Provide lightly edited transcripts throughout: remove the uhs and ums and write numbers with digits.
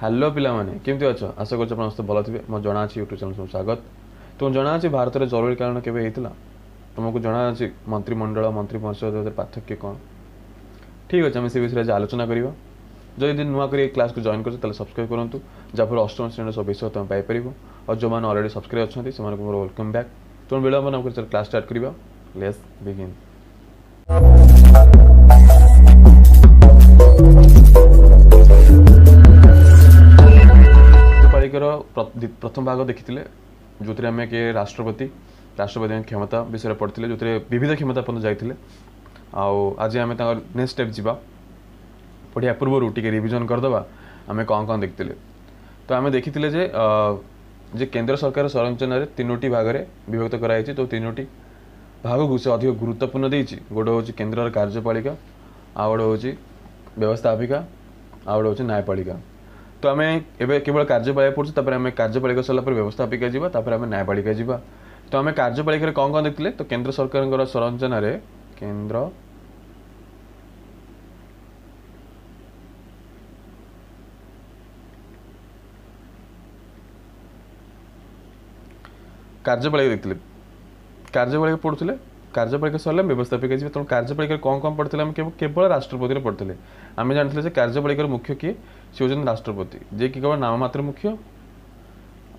Hello पिला माने केमती अच्छ आशा कर समस्त भल थे मैं जना यूट्यूब चैनल सब स्वागत तुम जना भारत में जरूरीकालीन केवे तुमको जना मंत्रिमंडल मंत्री परिषद पार्थक्य कौन ठीक अच्छे आम से विषय आज आलोचना करवा जदि नुआ कर क्लास को जॉइन कर सब्सक्राइब करूँ जहाँफल अष्टम श्रेणी सब विषय तुम पाइपर और जो मैंने अलरेडी सब्सक्राइब अच्छा से वेलकम बैक तुम विलंब क्लास स्टार्ट करवा लेट्स बिगिन। प्रथम भाग देखी जो आम किए राष्ट्रपति क्षमता विषय पढ़ते जो विविध क्षमता पर्यटन जाते आज आम नेक्स्ट स्टेप जावा पढ़िया पूर्व टी रिविजन करदे आम कौन कौन देखते तो आम देखी जे केंद्र सरकार संरचना तीनोटी भाग में विभक्त कराई तो तीनोटी भाग को से अधिक गुरुत्वपूर्ण देती गोटे हूँ केन्द्र कार्यपालिका आ गोटे हूँ व्यवस्थापिका आ गोटे हूँ न्यायपालिका तो आम एवं केवल कार्यपालिका पढ़ुँ आम कार्यपालिका सरला व्यवस्थापिका जावा आम न्यायपालिका जावा तो आम कार्यपालिका कौन कौन देखते तो केंद्र सरकार संरचना केंद्र कार्यपालिका देखते कार्यपालिका पढ़ुले कार्यपालिका सरला व्यवस्थापिका जी तेणु कार्यपालिका कौन कौन पढ़ते आम केवल राष्ट्रपति पढ़ते आम जानते कार्यपालिकार मुख्य किए सी हूँ राष्ट्रपति जे कि केवल नाम मात्र मुख्य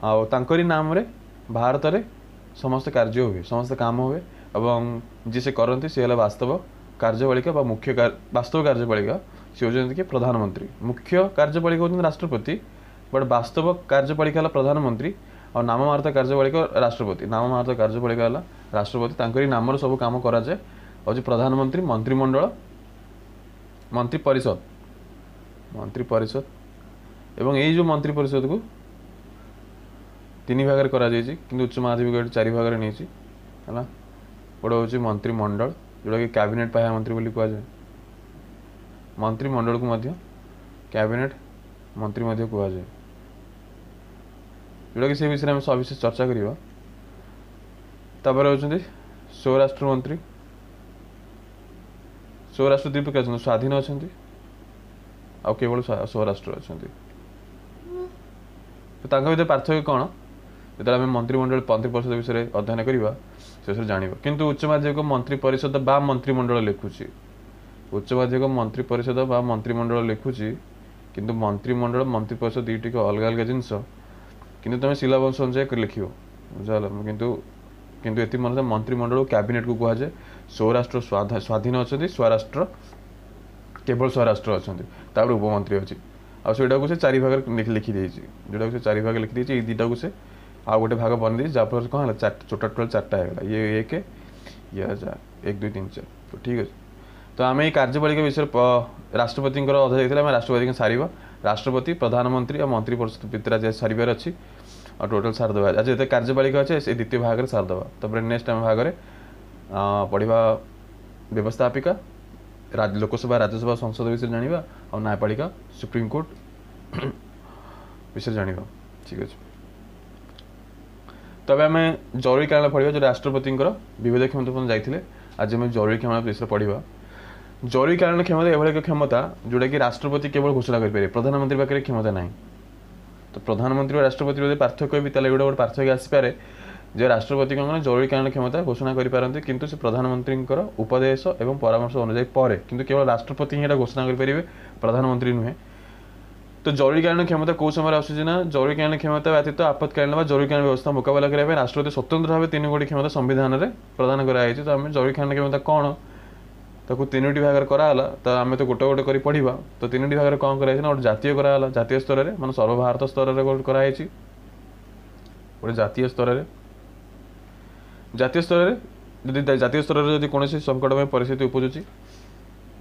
आंकरी नाम रे भारत में समस्त कार्य हुए समस्त काम हुए और जी से करती सी है वास्तव कार्यपालिका मुख्य वास्तव कार्यपालिका सी हूँ कि प्रधानमंत्री मुख्य कार्यपालिका हूँ राष्ट्रपति बट वास्तव कार्यपालिका प्रधानमंत्री और नाम मार्थ कार्यपालिका राष्ट्रपति नाम मार्थ कार्यपालिका राष्ट्रपति तांकरी नाम सब काम कराए और प्रधानमंत्री मंत्रिमंडल मंत्री परिषद एवं यही जो मंत्री परिषद को तीन भाग में उच्च महाधिविक 4 भाग में नहीं है गोटे हूँ मंत्रिमंडल जोटा कि कैबिनेट पाया मंत्री बोली कहुए मंत्रिमंडल को कैबिनेट मंत्री कहुए जोटा कि से विषय में सविशेष चर्चा करवा होती स्वराष्ट्र मंत्री स्वराष्ट्र द्वीप प्रकार स्वाधीन अच्छा आ केवल स्वराष्ट्र अच्छा तो भर पार्थक्य कौन जो आम मंत्रिमंडल मंत्री परिषद विषय अध्ययन करवा से विषय जान किंतु उच्च माध्यमिक मंत्री परिषद बा मंत्रिमंडल लिखुची उच्च माध्यमिक मंत्री परिषद बा मंत्रिमंडल लिखुची किंतु मंत्रिमंडल मंत्री परिषद दुईटी अलग अलग जिनस किंतु तुम सिलेबस अनुसार लिख बुझाला किंतु ये मन मंत्रिमंडल कैबिनेट को कहुए स्वराष्ट्र स्वाधीन अच्छा स्वराष्ट्र केवल स्वराष्ट्र अच्छा उपमंत्री अच्छी आईटा को से 4 भाग लिखी जोटा से 4 भाग लिखी ये दुटा को से आ गोटे भाग बन दी जहाँफल कौन है टोटाल 4टा है ये 1 ये 1 2 3 4 तो ठीक अच्छे तो आम ये कार्यपालिका विषय राष्ट्रपति अधा आम राष्ट्रपति सारा राष्ट्रपति प्रधानमंत्री और मंत्री परिषद भितर सारे अच्छी और टोटाल सारदे आज जो कार्यपालिका अच्छे से द्वितीय भाग में सारदे नेक्स्ट आम भाग में पढ़ा व्यवस्थापिका लोकसभा राज्यसभा संसद विषय जाना और न्यायपालिका सुप्रीम कोर्ट विषय जाना ठीक अच्छे तब आम जरूरीकालीन पढ़ा जो राष्ट्रपति विविध क्षमता जाते आज आम जरूरी क्षमता विषय पढ़ा जरूरीकालीन क्षमता एभली एक क्षमता जोटा कि राष्ट्रपति केवल घोषणा करें प्रधानमंत्री पाखे क्षमता ना तो प्रधानमंत्री और राष्ट्रपति पार्थक्य भी गोटे गोटे पार्थक्य आसपे जे राष्ट्रपति कौन जरूरीकालीन क्षमता घोषणा करें किंतु से प्रधानमंत्री उपदेश और परामर्श अनुजाई पर किंतु केवल राष्ट्रपति ही घोषणा करेंगे प्रधानमंत्री नुहे तो जरूरीकालीन क्षमता कौ समय आसूना जरूरीकालीन क्षमता व्यतीत आपातकालीन जरूरीकालीन व्यवस्था मुकाबला करने राष्ट्रपति स्वतंत्र भाव 3 गोटी क्षमता संविधान में प्रदान कराई तो आम जरूरीकालीन क्षमता कौन ताको 3टी भाग कराला तो आम तो गोटे गोटे कर पढ़ा तो 3टी भाग में कौन कराई गोटे जातीय कराला जातीय स्तर में मान सर्वभारत स्तर में कराई गोटे जातीय स्तर में जातीय स्तर में जातीय स्तर में जब कौन संकटमय परिस्थिति उपजुची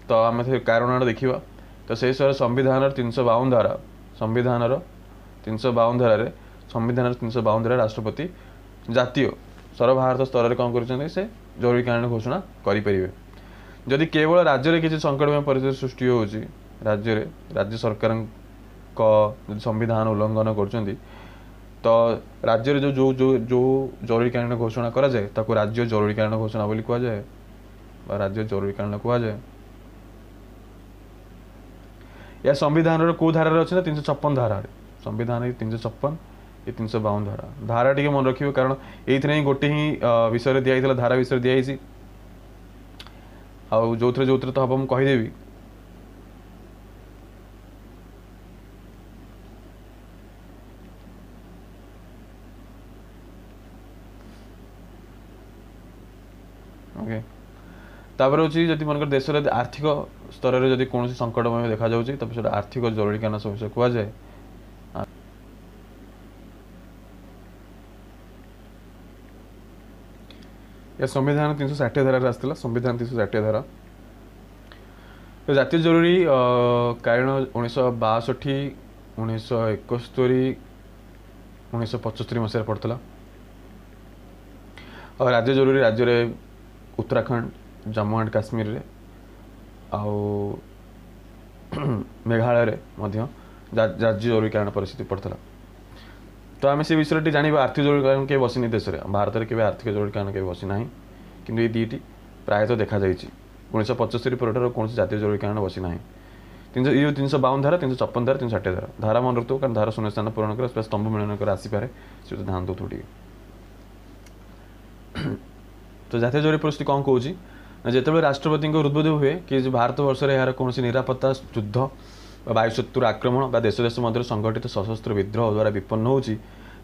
तो आम से कारण देखा तो से हिसाब से संविधान 352 धारा संविधान 352 धारा संविधान 352 धारा राष्ट्रपति जातीय सर्वभारत स्तर में कौन कर जरूरीकालीन घोषणा करें जदि केवल राज्य में किसी संकटमय परिस्थिति सृष्टि होची राज्य सरकार संविधान उल्लंघन कर तो राज्य जो जो जो जो जरूरीकालीन घोषणा करा जाए ताको राज्य जरूरीकालीन घोषणा बोली कहा जाए राज्य जरूरीकालीन कहा जाए या संविधान को धारा अच्छे 356 धारा संविधान 356 ये 352 धारा धारा टी मन रखिए कारण ये गोटे ही विषय दिखाई धारा विषय दिखाई जो तो हम मुझे कहीदेवी ओके तापर हूँ जदि मनकर देश आर्थिक स्तर में जब कौन संकटमय देखा जाऊँगी तब से आर्थिक जरूरीकालीन सब विषय कहुए या संविधान 360 धारा आसाला संविधान 360 धारा तो जातीय जरूरी कारण 1962 1971 1975 मसीह पड़ता और राज्य जरूरी राज्य रे उत्तराखंड जम्मू एंड काश्मीर रे आउ मेघालय रे मध्य राज्य जरूरीकालीन परिस्थिति पड़ता तो आम से विषय जाना आर्थिक जरूरीकालीन के बसनी देश में भारत में आर्थिक जरूरीकालीन के बसी ना कि ये दुईटी प्रायतः देखा 1975 पर कौन जातीय जरूरीकालीन बसी ना 352 धारा 356 धारा 360 धारा धारा मन रखु कारण धारा शून्य स्थान पूरण कर स्तंभ मिलन कर आसीपे से ध्यान दो थोड़ी तो जातीय जरूरी परिस्थिति कौन कौच जिते राष्ट्रपति उद्बोध हुए कि भारत वर्ष में यार कौन निरापत्ता युद्ध वायुशत्रु आक्रमण देश देश मध्य संगठित सशस्त्र विद्रोह द्वारा विपन्न होती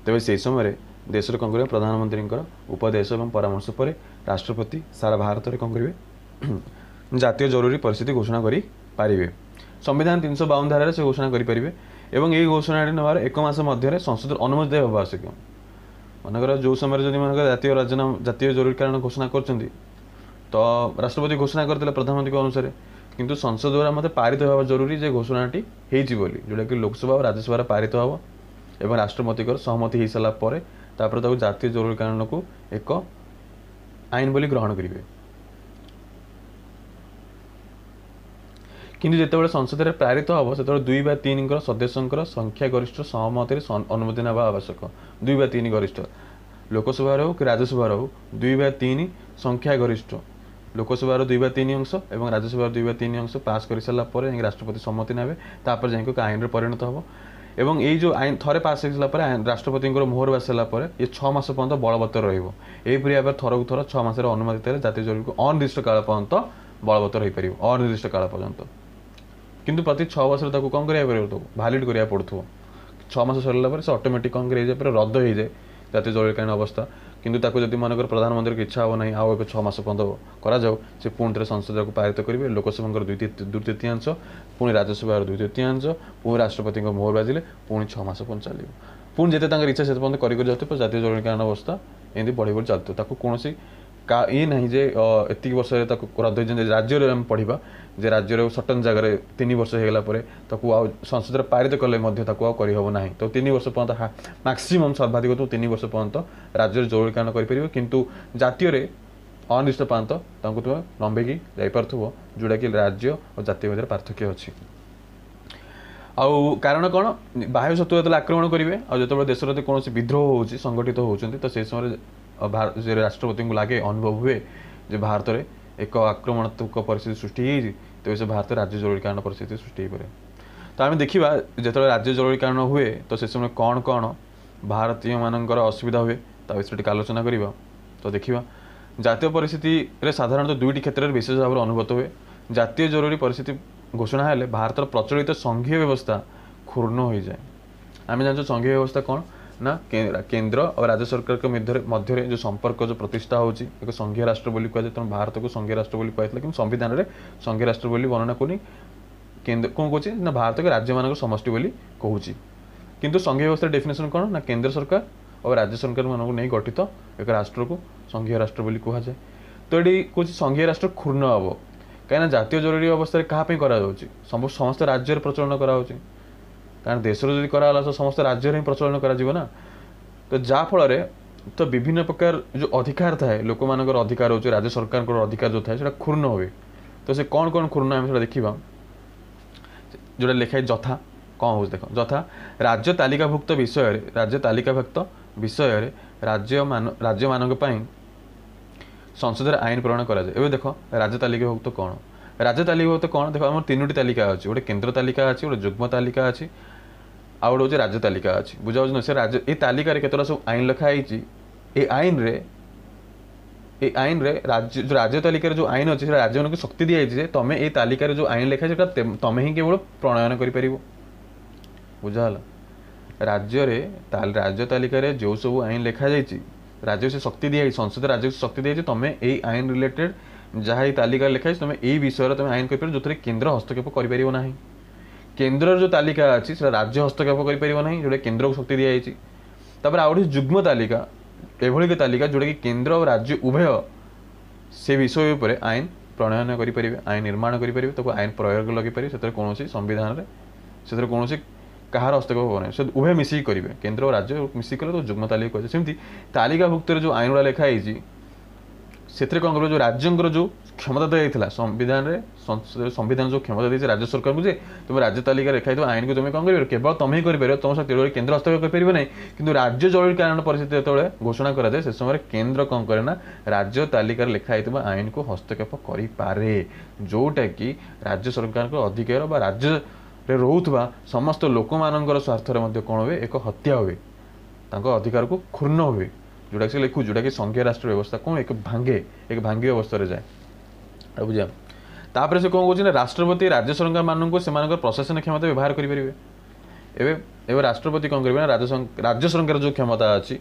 तेज से समय देश कौन करेंगे प्रधानमंत्री उपदेश और परामर्श पर राष्ट्रपति सारा भारत में कौन करेंगे जातीय जरूरी परिस्थिति घोषणा करें संविधान 352 धारा से घोषणा करेंगे और ये घोषणा नेबार एक मास मध्य संसद अनुमति देवा आवश्यक मनकर जो समय जब मन जातीय राजनामा जातीय जरूरीकालीन घोषणा कर तो राष्ट्रपति घोषणा करते प्रधानमंत्री अनुसार किंतु संसद द्वारा मत पारित होगा जरूरी जे घोषणाटी जोटा कि लोकसभा और राज्यसभा पारित हम और राष्ट्रपति सहमति हो सारापर जातीय जरूरीकालीन को एक आईन बोली ग्रहण करेंगे किंतु जिते संसद में पारित हम से 2/3 सदस्यों संख्यागरिष्ठ सहमति अनुमति ना आवश्यक 2/3 गरिष्ठ लोकसभा हो कि राज्यसभा हो 2/3 संख्यागरिष्ठ लोकसभा 2/3 अंश और राज्यसभा 2/3 अंश पास कर सारापर राष्ट्रपति सम्मति ने तापर जाए आईन परिणत हम एवं ये जो आईन थरे पास हो सारापर राष्ट्रपति मोहर बस सारापर ये 6 मास पर्यंत बलवत्तर रही भाव थर थर 6 मास अनुमति जातीय जरूरी को अनिर्दिष्ट काल पर्यंत बलवत्तर हो पार अनिर्दिष्ट काल पर्यंत किंतु प्रति 6 वर्ष कौन कर भालिड करा पड़ो 6 मास सरला से ऑटोमेटिक कौन कर रद्द हो जाए जातीय जरूरीकालीन अवस्था किंतु ताको जदि मनकर प्रधानमंत्री की इच्छा हो ना आउ एक 6 मास पर्यंत कराऊ से पुणी थे संसद को पारित करेंगे लोकसभा 2/3 पुणी राज्यसभा 2/3 पुणी राष्ट्रपति मोहर बाजिले पुणी 6 मास पर्यंत चलो पुणी जिते इच्छा से पर्यंत कर जातीय जरूरीकालीन अवस्था एमती बढ़ी बढ़ी चलते कौन ये ना जे एतिक वर्ष रद्द राज्य में पढ़ा जे राज्य सर्टन जगह 3 वर्ष होगा संसद में पारित कले करहब ना तो 3 वर्ष पर्यंत मैक्सिमम सर्वाधिक तो 3 वर्ष पर्यंत राज्य जरूरीकालीन कर किंतु जातीय अनिर्दिष्ट पर्यंत तुम लंबेकी जापरु जोटा कि राज्य और जातीय मध्य पार्थक्य अच्छी आउ कारण कौन बाह्य शत्रु जो आक्रमण करेंगे और जो देश कौन विद्रोह हो संगठित होती तो से समय राष्ट्रपति को लगे अनुभव हुए जो भारत में एक आक्रमणात्मक परिस्थिति सृष्टि तो से भारत राज्य जरूरीकालीन परिस्थिति सृष्टि हो तो आम देखा जो राज्य जरूरीकालीन हुए तो से समय कौन कौन भारतीय मानकर असुविधा हुए विषय आलोचना करवा तो देखा जातीय परिस्थिति साधारणतः दुईटी क्षेत्र में विशेष भाव में अनुभूत हुए जातीय जरूरी परिस्थिति घोषणा हेले भारत प्रचलित संघीय व्यवस्था क्षुण्ण हो जाए आम जान संघीय व्यवस्था कौन ना केंद्र और राज्य सरकार के मध्य जो संपर्क जो प्रतिष्ठा होची एक संघीय राष्ट्र बोली कहुए तेणु भारत को संघीय राष्ट्र बोली कहला कि संविधान में संघीय राष्ट्र बोली वर्णना करूनी केंद्र कौन कौन ना भारत के राज्य मान समष्टि बोली कहूँ किंतु संघीय व्यवस्था डेफिनेशन कौन ना केंद्र सरकार और राज्य सरकार मानक नहीं गठित एक राष्ट्र को संघीय राष्ट्र बोली कहुए तो ये कौन संघीय राष्ट्र क्षुण्ण हम कहीं जातीय जरूरी अवस्था क्या समस्त राज्य प्रचलन कराऊँ कारण देश जब कराला तो समस्त राज्य ही प्रचलन करा तो जाफल तो विभिन्न प्रकार जो अधिकार थाए लोक मान अधिकार हो राज्य सरकार अधिकार जो थाए क्षुण्ण हुए तो से कौन कौन क्षुण्ण आम देखा जोटा लिखाई जथा कौन हो देख जथा राज्य तालिकाभुक्त विषय राज्य तालिकाभुक्त विषय राज्य मान संसद आईन प्रणयन करा देख राज्य तालिकाभुक्त कौन राज्य तालिका तो कौन देख आम 3टी तालिका अच्छी गोटे केन्द्र तालिका अच्छी गोटे जुग्म तालिका अच्छी आउ गोटे राज्य तालिका अच्छी बुझाऊँ से राज्य ये तालिकार केतटा सब आईन लिखाई आईन रे राज्य तालिकार जो आईन अच्छी राज्य को शक्ति दी तुम ये तालिकार जो आईन लिखाई तुम ही केवल प्रणयन कर बुझाला राज्य राज्य तालिकार जो सब आईन लिखा राज्य से शक्ति दी संसद राज्य से शक्ति दी तुम ये आईन रिलेटेड जहाँ तालिका लिखाई तुम यही विषय तुम आईन कर जो केन्द्र हस्तक्षेप करना केन्द्र जो तालिका अच्छी राज्य हस्तक्षेप करना जोटा केन्द्र को शक्ति दी आउ जुग्म तालिका एभली तालिका जोटा कि केन्द्र और राज्य उभय से विषय उपर आईन प्रणयन करें आईन निर्माण करें आईन प्रयोग लगे से कौन संविधान से कौन कहार हस्तक्षेप होना से उभय मिसिक करेंगे केन्द्र और राज्य मिसिक कले तो जुग्म तालिका कहते सेमती तालिकाभुक्त जो आईन गुड़ा लिखाई से कौन कर जो राज्य जो क्षमता दिया संविधान जो क्षमता दी राज्य सरकार को तुम राज्य तालिका लिखाई तो आईन को तुम कौन कर केवल तुम ही कर तुम शक्ति केन्द्र हस्तक्षेप कर ना कि राज्य जरूरी कारण परिस्थिति जो घोषणा कराए से समय केन्द्र कौन करे ना राज्य तालिकार लिखाई आईन को हस्तक्षेप करे जोटा कि राज्य सरकार अधिकार राज्य रोथुवा समस्त लोक मान स्वार्थ कौन हुए एक हत्या हुए अधिकार को क्षुण्ण हुए जोटा कि लिखु जोटा कि संघीय राष्ट्र व्यवस्था कौन एक भांगी अवस्था जाए बुझा तापर से कौन कौन राष्ट्रपति राज्य सरकार मान से प्रशासन क्षमता व्यवहार करेंगे राष्ट्रपति कौन करेंगे राज्य सरकार जो क्षमता अच्छी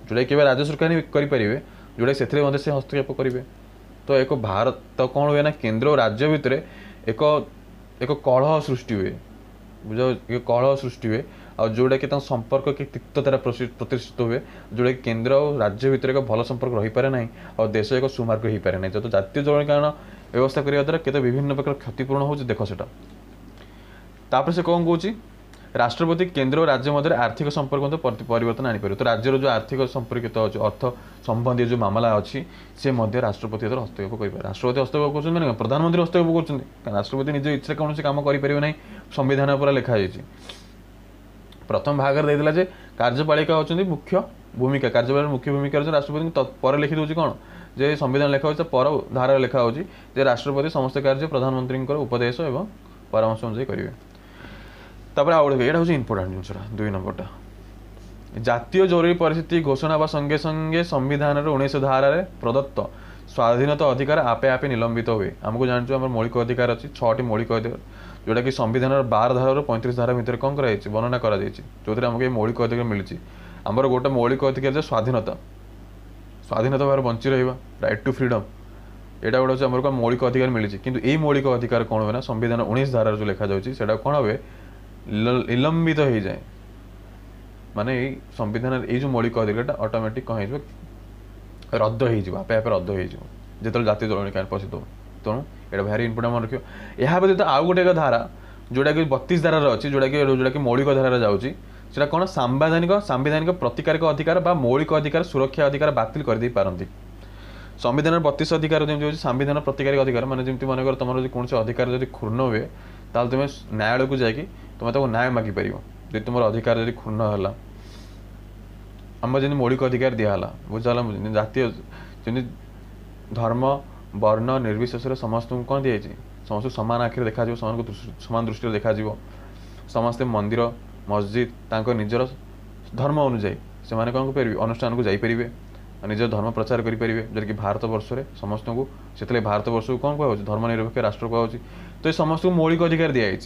जोटा कि राज्य सरकार ही करेंगे जोटा से हस्तक्षेप करेंगे तो एक भारत तो कौन हुए ना केन्द्र और राज्य भितर एक कलह सृष्टि हुए बुझ एक कलह सृष्टि हुए और जोटा कि संपर्क कि तिक्ततार प्रतिष्ठित हुए जोटा कि केन्द्र और राज्य भितर एक भल संपर्क रही पारे ना और देश एक सुमार्ग हो पारे ना जो जातीय जलवायु व्यवस्था करने द्वारा केते विभिन्न प्रकार क्षतिपूर्ण हो देख सेटा तापर से कौन कौन राष्ट्रपति केन्द्र और राज्य मध्य आर्थिक संपर्क परिवर्तन आनीपर तो राज्यर जो आर्थिक संपर्कित अच्छे अर्थ संबंधी जो मामला अच्छी से राष्ट्रपति हस्तक्षेप कर राष्ट्रपति हस्तक्षेप कर मैंने प्रधानमंत्री हस्तक्षेप कर राष्ट्रपति निज इच्छा कौन कम कर संविधान पूरा लिखाई प्रथम भाग देता कार्यपालिका होती मुख्य भूमिका कार्यपालिका मुख्य भूमिका राष्ट्रपति पर लिखि दूसरी कौन जे संविधान लिखा हो पर धारा लिखा हो राष्ट्रपति समस्त कार्य प्रधानमंत्री उपदेश और परामर्श अनुसार करेंगे तापर आउ ये हूँ इम्पोर्टाट जिनसा 2 नंबरटा जातीय जरूरी परिस्थिति घोषणा बा संगे संगे संविधान 19 धारा प्रदत्त स्वाधीनता अधिकार आपे आपे निलंबित हुए आमको जानते आम मौलिक अधिकार अच्छी 6टी मौलिक अधिकार जोटा कि संविधान 12 धारा 35 धारा भितर कौन कर वर्णना कर आमको ये मौलिक अधिकार मिली आमर गोटे मौलिक अधिकार स्वाधीनता स्वाधीनता भाव बंची रहा राइट टू फ्रीडम यहाँ गोटे आमको मौलिक अधिकार मिली कि यही मौलिक अधिकार कौन हुए ना संविधान 19 धारा जो लिखा जाए कौन हुए निलंबित हो जाए माने संविधान ये जो मौलिक अधिकार ऑटोमेटिक कौन हो रद्द हो आपे आपे रद्द हो जो जातीय जलवायु कायन प्रसिद्ध हो तेणु यहाँ भारी इंपोर्टेंट मन रखियो यह व्यतीत आउ गोटे धारा जोटा कि 32 धारा अच्छी जोटा कि मौलिक धारा जाऊँगी सेटा कौन सांविधानिक प्रतिकारिक अधिकार बा मौलिक अधिकार सुरक्षा अधिकार बातिल कर दे पारंती संविधान 32 अधिकार जमी संविधान प्रतिकारिक अधिकार माने जमी मन तुम कौन से अधिकार जब क्षुण्ण हुए ताल तुम न्यायालय को जाकि तुम न्याय मागि पार जो तुम अधिकार जब क्षुण्ण है आम जमी मौलिक अधिकार दिहला बुझाला जातीय जमी धर्म वर्ण निर्विशेष समस्त को कौन दी समस्त सामान आखिर देखा सामान दृष्टि देखा समस्ते मंदिर मस्जिद निजर धर्म अनुजाई से कौन कर अनुष्ठान को जापर निज धर्म प्रचार करेंगे जो कि भारत वर्ष में समस्त को से भारत वर्ष को कौन कह धर्मनिरपेक्ष राष्ट्र कह तो ये समस्त को मौलिक अधिकार दिखाई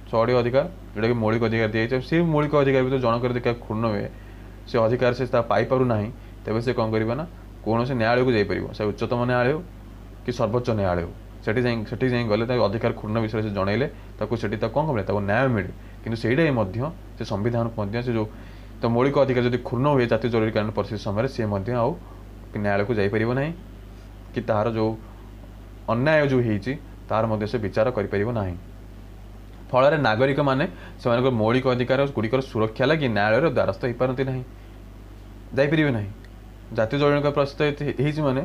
6टी अधिकार जोटा कि मौलिक अधिकार दिखाई से मौलिक अधिकार भी जनकर देखा क्षुण्ण हुए से अधिकार से पाइपार ना तेज से कौन करना कौन से न्यायालय को जापर से उच्चतम न्यायालय हो कि सर्वोच्च न्यायालय हो सेठी जाए गले अधिकार क्षुण्ण विषय से जनइले से कौन मिले न्याय मिले कि से संविधान को से जो तो मौलिक अधिकार जब क्षुण्ण हुए जातीय जरूरीकालीन परिस्थिति समय सी आउ न्यायालय को जापर ना कि तार जो अन्याय जो तार से विचार करें फल नागरिक माने से मौलिक अधिकार गुड़िकर सुरक्षा लगी न्यायालय द्वारस्थ हो पारती ना जापर ना जातीय जरूरीकालीन परिस्थिति माने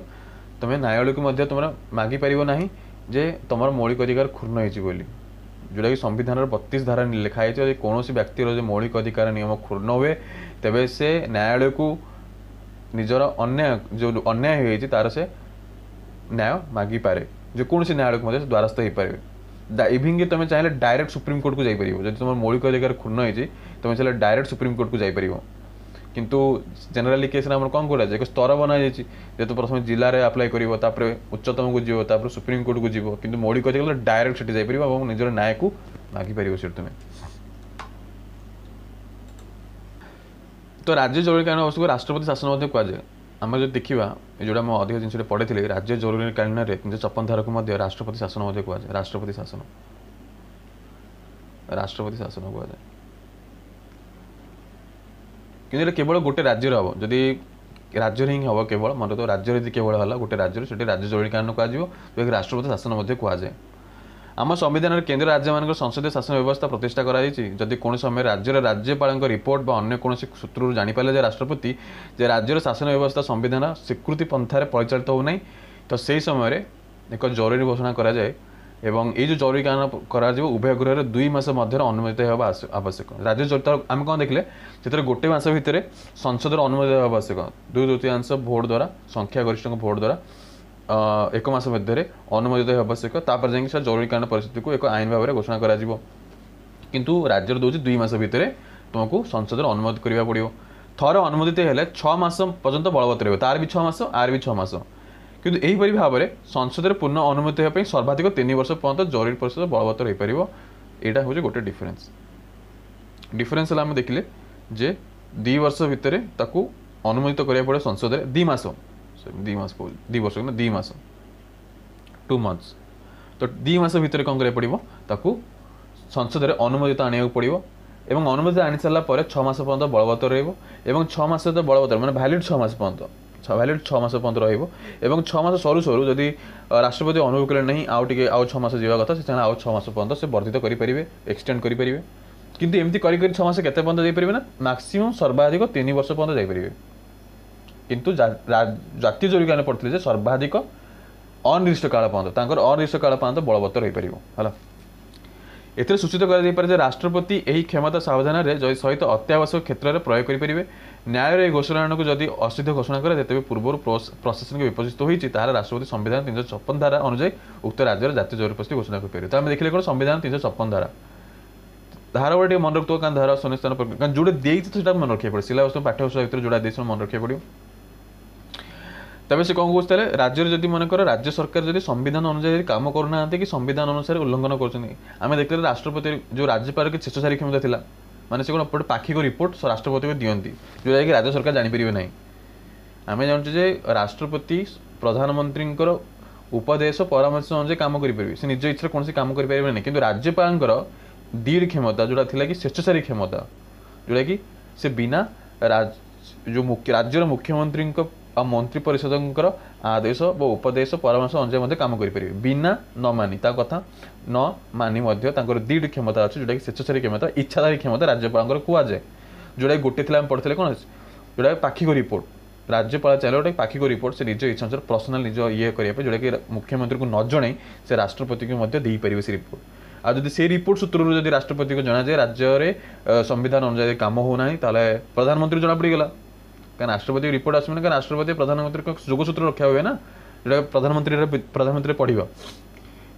तुम्हें न्यायालय को तुम मागिपर ना जे तुम मौलिक अधिकार क्षुण्ण हो जोटा कि संविधान 32 धारा लिखाई कौन व्यक्तिर जो मौलिक अधिकार नियम क्षुण्ण हुए तेबे से न्यायालय को निजर अन्याय जो अन्याय हो तार से न्याय मागिपारे ଯେକୌଣସି ନ୍ୟାୟାଳୟକୁ ମଧ୍ୟ ଦ୍ୱାରସ୍ଥ ହେଇପାରିବେ। ଇଭିନ୍ ତୁମେ ଚାହିଁଲେ ଡାଇରେକ୍ଟ ସୁପ୍ରିମକୋର୍ଟକୁ ଯାଇପାରିବ। ଯଦି ତୁମର ମୌଳିକ ଅଧିକାର କ୍ଷୁଣ୍ଣ ହେଇଛି ତୁମେ ଚାହିଁଲେ ଡାଇରେକ୍ଟ ସୁପ୍ରିମକୋର୍ଟକୁ ଯାଇପାରିବ। କିନ୍ତୁ ଜେନେରାଲି କେସ୍ରେ ଆମର କ'ଣ କରାଯାଏ, ଏକ ସ୍ତର ବନାଯାଇଛି, ଯେହେତୁ ପ୍ରଥମେ ଜିଲ୍ଲାରେ ଆପ୍ଲାଏ କରିବ, ତାପରେ ଉଚ୍ଚତମକୁ ଯିବ, ତାପରେ ସୁପ୍ରିମକୋର୍ଟକୁ ଯିବ। କିନ୍ତୁ ମୌଳିକ ଅଧିକାର ଡାଇରେକ୍ଟ ସେଠି ଯାଇପାରିବ ଏବଂ ନିଜର ନ୍ୟାୟକୁ ମାଗିପାରିବ ସେଠି ତୁମେ। ତ ରାଜ୍ୟ ଜରୁରୀକାଳୀନ ଅବସ୍ଥାକୁ ରାଷ୍ଟ୍ରପତି ଶାସନ ମଧ୍ୟ କୁହାଯାଏ। ଆମେ ଯଦି ଦେଖିବା ଯେଉଁଟା ମୁଁ ଅଧିକ ଜିନିଷଟେ ପଢ଼ିଥିଲି, ରାଜ୍ୟ ଜରୁରୀକାଳୀନରେ 356 ଧାରାକୁ ମଧ୍ୟ ରାଷ୍ଟ୍ରପତି ଶାସନ ମଧ୍ୟ କୁହାଯାଏ। ରାଷ୍ଟ୍ରପତି ଶାସନ କୁହାଯାଏ। କିନ୍ତୁ ଏଇଟା କେବଳ ଗୋଟେ ରାଜ୍ୟରେ ହେବ, ଯଦି ରାଜ୍ୟରେ ହିଁ ହେବ କେବଳ, ମନେ ତ ରାଜ୍ୟରେ ଯଦି କେବଳ ହେଲା ଗୋଟେ ରାଜ୍ୟରେ, ସେଠି ରାଜ୍ୟ ଜରୁରୀକାଳୀନ କୁହାଯିବ, ଯେଉଁଟାକି ରାଷ୍ଟ୍ରପତି ଶାସନ ମଧ୍ୟ କୁହାଯାଏ। ଆମ ସମ୍ବିଧାନରେ କେନ୍ଦ୍ର ରାଜ୍ୟମାନଙ୍କର ସଂସଦୀୟ ଶାସନ ବ୍ୟବସ୍ଥା ପ୍ରତିଷ୍ଠା କରାଯାଇଛି। ଯଦି କୌଣସି ସମୟରେ ରାଜ୍ୟର ରାଜ୍ୟପାଳଙ୍କ ରିପୋର୍ଟ ବା ଅନ୍ୟ କୌଣସି ସୂତ୍ରରୁ ଜାଣିପାରିଲେ ଯେ ରାଷ୍ଟ୍ରପତି ଯେ ରାଜ୍ୟର ଶାସନ ବ୍ୟବସ୍ଥା ସମ୍ବିଧାନ ସ୍ୱୀକୃତି ପନ୍ଥାରେ ପରିଚାଳିତ ହେଉନାହିଁ, ତ ସେହି ସମୟରେ ଏକ ଜରୁରୀ ଘୋଷଣା କରାଯାଏ ଏବଂ ଏଇ ଯେଉଁ ଜରୁରୀକାଳୀନ କରାଯିବ ଉଭୟ ଗୃହରେ 2 ମାସ ମଧ୍ୟରେ ଅନୁମୋଦିତ ହେବା ଆବଶ୍ୟକ। ରାଜ୍ୟ ଆମେ କ'ଣ ଦେଖିଲେ, ସେଥିରେ ଗୋଟେ ମାସ ଭିତରେ ସଂସଦର ଅନୁମୋଦିତ ହେବା ଆବଶ୍ୟକ। 2/3 ଭୋଟ ଦ୍ୱାରା, ସଂଖ୍ୟାଗରିଷ୍ଠଙ୍କ ଭୋଟ ଦ୍ୱାରା 1 ମାସ ମଧ୍ୟରେ ଅନୁମୋଦିତ ହେବା ଆବଶ୍ୟକ। ତାପରେ ଯାଇକି ସେ ଜରୁରୀକାଳୀନ ପରିସ୍ଥିତିକୁ ଏକ ଆଇନ ଭାବରେ ଘୋଷଣା କରାଯିବ। କିନ୍ତୁ ରାଜ୍ୟର ଦେଉଛି 2 ମାସ ଭିତରେ ତୁମକୁ ସଂସଦର ଅନୁମୋଦିତ କରିବାକୁ ପଡ଼ିବ। ଥରେ ଅନୁମୋଦିତ ହେଲେ 6 ମାସ ପର୍ଯ୍ୟନ୍ତ ବଳବତ୍ତର ରହିବ। ତାର ବି 6 ମାସ, ଆର ବି 6 ମାସ। କିନ୍ତୁ ଏହିପରି ଭାବରେ ସଂସଦରେ ପୂର୍ଣ୍ଣ ଅନୁମତି ହେବା ପାଇଁ ସର୍ବାଧିକ 3 ବର୍ଷ ପର୍ଯ୍ୟନ୍ତ ଜରୁରୀ ପରିସ୍ଥିତି ବଳବତ୍ତର ହୋଇପାରିବ। ଏଇଟା ହେଉଛି ଗୋଟେ ଡିଫରେନ୍ସ ହେଲା ଆମେ ଦେଖିଲେ ଯେ 2 ବର୍ଷ ଭିତରେ ତାକୁ ଅନୁମୋଦିତ କରିବାକୁ ପଡ଼ିବ ସଂସଦରେ। 2 ମାସ 2 ମାସ 2 months। ତ 2 ମାସ ଭିତରେ କ'ଣ କରିବାକୁ ପଡ଼ିବ, ତାକୁ ସଂସଦରେ ଅନୁମୋଦିତ ଆଣିବାକୁ ପଡ଼ିବ ଏବଂ ଅନୁମୋଦିତ ଆଣି ସାରିଲା ପରେ 6 ମାସ ପର୍ଯ୍ୟନ୍ତ ବଳବତ୍ତର ରହିବ ଏବଂ 6 ମାସ ବଳବତ୍ତର ମାନେ ଭ୍ୟାଲିଡ୍ 6 ମାସ ପର୍ଯ୍ୟନ୍ତ ରହିବ ଏବଂ 6 ମାସ ସରୁ ସରୁ ଯଦି ରାଷ୍ଟ୍ରପତି ଅନୁଭବ କଲେ ନାହିଁ ଆଉ 6 ମାସ ଯିବା କଥା, ସେ ଚାହିଁଲେ ଆଉ 6 ମାସ ପର୍ଯ୍ୟନ୍ତ ସେ ବର୍ଦ୍ଧିତ କରିପାରିବେ, ଏକ୍ସଟେଣ୍ଡ କରିପାରିବେ। କିନ୍ତୁ ଏମିତି କରି 6 ମାସ କେତେ ପର୍ଯ୍ୟନ୍ତ ଯାଇପାରିବେ ନା, ମାକ୍ସିମମ୍ ସର୍ବାଧିକ 3 ବର୍ଷ ପର୍ଯ୍ୟନ୍ତ ଯାଇପାରିବେ। କିନ୍ତୁ ଜାତୀୟ ଜରୁରୀକାଳୀନ ପଡ଼ିଥିଲେ ଯେ ସର୍ବାଧିକ ଅନିର୍ଦ୍ଦିଷ୍ଟ କାଳ ପର୍ଯ୍ୟନ୍ତ, ତାଙ୍କର ଅନିର୍ଦ୍ଦିଷ୍ଟ କାଳ ପର୍ଯ୍ୟନ୍ତ ବଳବତ୍ତର ହୋଇପାରିବ। ହେଲା, ଏଥିରେ ସୂଚିତ କରାଯାଇପାରେ ଯେ ରାଷ୍ଟ୍ରପତି ଏହି କ୍ଷମତା ସାବଧାନରେ ସହିତ ଅତ୍ୟାବଶ୍ୟକ କ୍ଷେତ୍ରରେ ପ୍ରୟୋଗ କରିପାରିବେ। ନ୍ୟାୟର ଏହି ଘୋଷଣାକୁ ଯଦି ଅସିଦ୍ଧ ଘୋଷଣା କରେ, ତେବେ ପୂର୍ବରୁ ପ୍ରଶାସନିକ ବିପର୍ଯ୍ୟସ୍ତ ହୋଇଛି, ତାହେଲେ ରାଷ୍ଟ୍ରପତି ସମ୍ବିଧାନ 356 ଧାରା ଅନୁଯାୟୀ ଉକ୍ତ ରାଜ୍ୟରେ ଜାତୀୟ ଜରୁରୀ ପରିସ୍ଥିତି ଘୋଷଣା କରିପାରିବେ। ତ ଆମେ ଦେଖିଲେ କ'ଣ, ସମ୍ବିଧାନ 356 ଧାରା ଗୁଡ଼ା ଟିକେ ମନେ ରଖୁଥିବ, କାରଣ ଧାରା ସୁନିଶ୍ଚିତ କାରଣ ଯେଉଁଟା ଦେଇଛି ସେଟା ମନେ ରଖିବାକୁ ପଡ଼ିବ। ସିଲାବସ୍ ପାଠ୍ୟପୁସ୍ତକ ଭିତରେ ଯେଉଁଟା ଦେଇଛି ମନେ ରଖିବାକୁ ପଡ଼ିବ। ତେବେ ସେ କ'ଣ କହୁଛି, ତାହେଲେ ରାଜ୍ୟରେ ଯଦି ମନେକର ରାଜ୍ୟ ସରକାର ଯଦି ସମ୍ବିଧାନ ଅନୁଯାୟୀ କାମ କରୁନାହାନ୍ତି କି ସମ୍ବିଧାନ ଅନୁସାରେ ଉଲ୍ଲଂଘନ କରୁଛନ୍ତି, ଆମେ ଦେଖିଲେ ରାଷ୍ଟ୍ରପତି ଯେଉଁ ରାଜ୍ୟପାଳର କି ଶେଷସାରି କ୍ଷମତା ଥିଲା, ମାନେ ସେ କ'ଣ ଗୋଟେ ପାକ୍ଷିକ ରିପୋର୍ଟ ରାଷ୍ଟ୍ରପତିକୁ ଦିଅନ୍ତି, ଯେଉଁଟାକି ରାଜ୍ୟ ସରକାର ଜାଣିପାରିବେ ନାହିଁ। ଆମେ ଜାଣୁଛୁ ଯେ ରାଷ୍ଟ୍ରପତି ପ୍ରଧାନମନ୍ତ୍ରୀଙ୍କର ଉପଦେଶ ପରାମର୍ଶ ଅନୁଯାୟୀ କାମ କରିପାରିବେ, ସେ ନିଜ ଇଚ୍ଛାରେ କୌଣସି କାମ କରିପାରିବେ ନାହିଁ। କିନ୍ତୁ ରାଜ୍ୟପାଳଙ୍କର ଦୀଢ଼ କ୍ଷମତା ଯେଉଁଟା ଥିଲା କି ଶେଷସାରି କ୍ଷମତା, ଯେଉଁଟାକି ସେ ବିନା ଯେଉଁ ରାଜ୍ୟର ମୁଖ୍ୟମନ୍ତ୍ରୀଙ୍କ ଆଉ ମନ୍ତ୍ରୀ ପରିଷଦଙ୍କର ଆଦେଶ ବା ଉପଦେଶ ପରାମର୍ଶ ଅନୁଯାୟୀ ମଧ୍ୟ କାମ କରିପାରିବେ, ବିନା ନ ମାନି, ତା କଥା ନ ମାନି ମଧ୍ୟ ତାଙ୍କର 2ଟି କ୍ଷମତା ଅଛି, ଯେଉଁଟାକି ଶେଷସାରି କ୍ଷମତା, ଇଚ୍ଛାଧାରୀ କ୍ଷମତା ରାଜ୍ୟପାଳଙ୍କର କୁହାଯାଏ। ଯେଉଁଟାକି ଗୋଟେ ଥିଲା ଆମେ ପଢ଼ିଥିଲେ କ'ଣ, ଯେଉଁଟାକି ପାକ୍ଷିକ ରିପୋର୍ଟ। ରାଜ୍ୟପାଳ ଚାହିଁଲେ ଗୋଟେ ପାକ୍ଷିକ ରିପୋର୍ଟ ସେ ନିଜ ଇଚ୍ଛା ଅନୁସାରେ ପର୍ସନାଲ ନିଜ କରିବା ପାଇଁ, ଯେଉଁଟାକି ମୁଖ୍ୟମନ୍ତ୍ରୀଙ୍କୁ ନ ଜଣାଇ ସେ ରାଷ୍ଟ୍ରପତିକୁ ମଧ୍ୟ ଦେଇପାରିବେ ସେ ରିପୋର୍ଟ। ଆଉ ଯଦି ସେ ରିପୋର୍ଟ ସୂତ୍ରରୁ ଯଦି ରାଷ୍ଟ୍ରପତିକୁ ଜଣାଯାଏ ରାଜ୍ୟରେ ସମ୍ବିଧାନ ଅନୁଯାୟୀ କାମ ହେଉନାହିଁ, ତାହେଲେ ପ୍ରଧାନମନ୍ତ୍ରୀ ଜଣାପଡ଼ିଗଲା। କାରଣ ରାଷ୍ଟ୍ରପତି ରିପୋର୍ଟ ଆସିବ ନା, କାରଣ ରାଷ୍ଟ୍ରପତି ପ୍ରଧାନମନ୍ତ୍ରୀଙ୍କ ଯୋଗସୂତ୍ର ରକ୍ଷା ହୁଏ ନା, ଯେଉଁଟା ପ୍ରଧାନମନ୍ତ୍ରୀ ପଢ଼ିବ।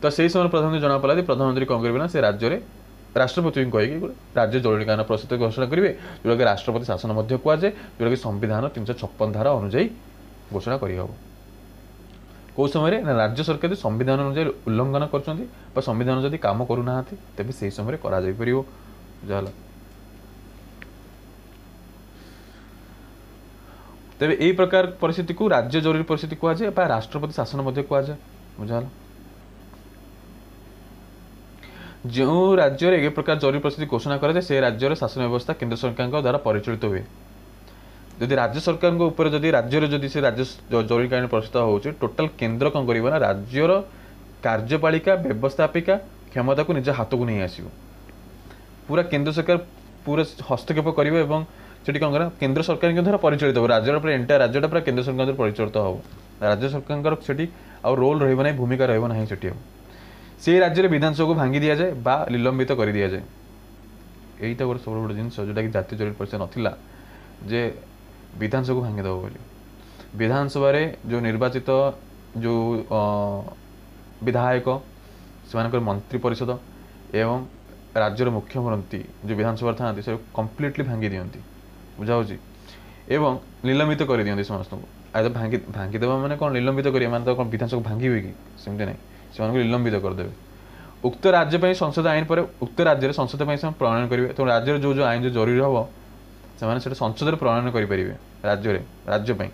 ତ ସେହି ସମୟରେ ପ୍ରଧାନମନ୍ତ୍ରୀ ଜଣାପଡ଼ିଲା ଯେ ପ୍ରଧାନମନ୍ତ୍ରୀ କ'ଣ କରିବେ ନା, ସେ ରାଜ୍ୟରେ ରାଷ୍ଟ୍ରପତିଙ୍କୁ କହିକି ରାଜ୍ୟ ଜରୁରୀକାଳୀନ ପରିସ୍ଥିତି ଘୋଷଣା କରିବେ, ଯେଉଁଟାକି ରାଷ୍ଟ୍ରପତି ଶାସନ ମଧ୍ୟ କୁହାଯାଏ, ଯେଉଁଟାକି ସମ୍ବିଧାନ 356 ଧାରା ଅନୁଯାୟୀ ଘୋଷଣା କରିହେବ। କେଉଁ ସମୟରେ ନା, ରାଜ୍ୟ ସରକାର ଯଦି ସମ୍ବିଧାନ ଅନୁଯାୟୀ ଉଲ୍ଲଂଘନ କରୁଛନ୍ତି ବା ସମ୍ବିଧାନ ଯଦି କାମ କରୁନାହାନ୍ତି, ତେବେ ସେହି ସମୟରେ କରାଯାଇପାରିବ। ଯାହା ହେଲା, ତେବେ ଏହି ପ୍ରକାର ପରିସ୍ଥିତିକୁ ରାଜ୍ୟ ଜରୁରୀ ପରିସ୍ଥିତି କୁହାଯାଏ ବା ରାଷ୍ଟ୍ରପତି ଶାସନ ମଧ୍ୟ କୁହାଯାଏ। ବୁଝାଗଲା, ଯେଉଁ ରାଜ୍ୟରେ ଏ ପ୍ରକାର ଜରୁରୀ ପରିସ୍ଥିତି ଘୋଷଣା କରାଯାଏ, ସେ ରାଜ୍ୟର ଶାସନ ବ୍ୟବସ୍ଥା କେନ୍ଦ୍ର ସରକାରଙ୍କ ଦ୍ୱାରା ପରିଚାଳିତ ହୁଏ। ଯଦି ରାଜ୍ୟ ସରକାରଙ୍କ ଉପରେ ଯଦି ରାଜ୍ୟରେ ଯଦି ସେ ରାଜ୍ୟ ଜରୁରୀକାଳୀନ ପରିସ୍ଥିତି ହେଉଛି, ଟୋଟାଲ କେନ୍ଦ୍ର କ'ଣ କରିବ ନା, ରାଜ୍ୟର କାର୍ଯ୍ୟପାଳିକା ବ୍ୟବସ୍ଥାପିକା କ୍ଷମତାକୁ ନିଜ ହାତକୁ ନେଇ ଆସିବ। ପୁରା କେନ୍ଦ୍ର ସରକାର ପୁରା ହସ୍ତକ୍ଷେପ କରିବ ଏବଂ ସେଠି କ'ଣ କରିବ, କେନ୍ଦ୍ର ସରକାରଙ୍କ ଦ୍ୱାରା ପରିଚାଳିତ ହେବ। ରାଜ୍ୟର ପୁରା ଏଣ୍ଟାୟାର ରାଜ୍ୟଟା ପୁରା କେନ୍ଦ୍ର ସରକାରଙ୍କ ଦ୍ୱାରା ପରିଚାଳିତ ହେବ। ରାଜ୍ୟ ସରକାରଙ୍କର ସେଠି ଆଉ ରୋଲ୍ ରହିବ ନାହିଁ, ଭୂମିକା ରହିବ ନାହିଁ ସେଠି। ଆଉ ସେହି ରାଜ୍ୟରେ ବିଧାନସଭାକୁ ଭାଙ୍ଗି ଦିଆଯାଏ ବା ନିଲମ୍ବିତ କରିଦିଆଯାଏ। ଏଇଟା ଗୋଟେ ସବୁଠୁ ଗୋଟେ ଜିନିଷ ଯେଉଁଟାକି ଜାତୀୟ ଜରୁରୀ ପରିସ୍ଥିତି ନଥିଲା ଯେ ବିଧାନସଭାକୁ ଭାଙ୍ଗିଦେବ ବୋଲି। ବିଧାନସଭାରେ ଯେଉଁ ନିର୍ବାଚିତ ଯେଉଁ विधायक से मंत्री परिषद एवं राज्यर मुख्यमंत्री जो विधानसभा था से कम्प्लीटली भांगी दियंती बुझाऊँगी एवं निलंबित कर दियंती समस्त को आए भांगीदेवा मैंने कौन निलंबित करेंगे मैंने तो कौन विधानसभा भांगी हुए कि सेमती नहीं से निलंबित करदे उक्त राज्य संसद आईन पर उक्त राज्य संसद प्रणयन करेंगे तो राज्य जो जो आईन जो जरूरी हम से संसद प्रणयन करेंगे राज्य देख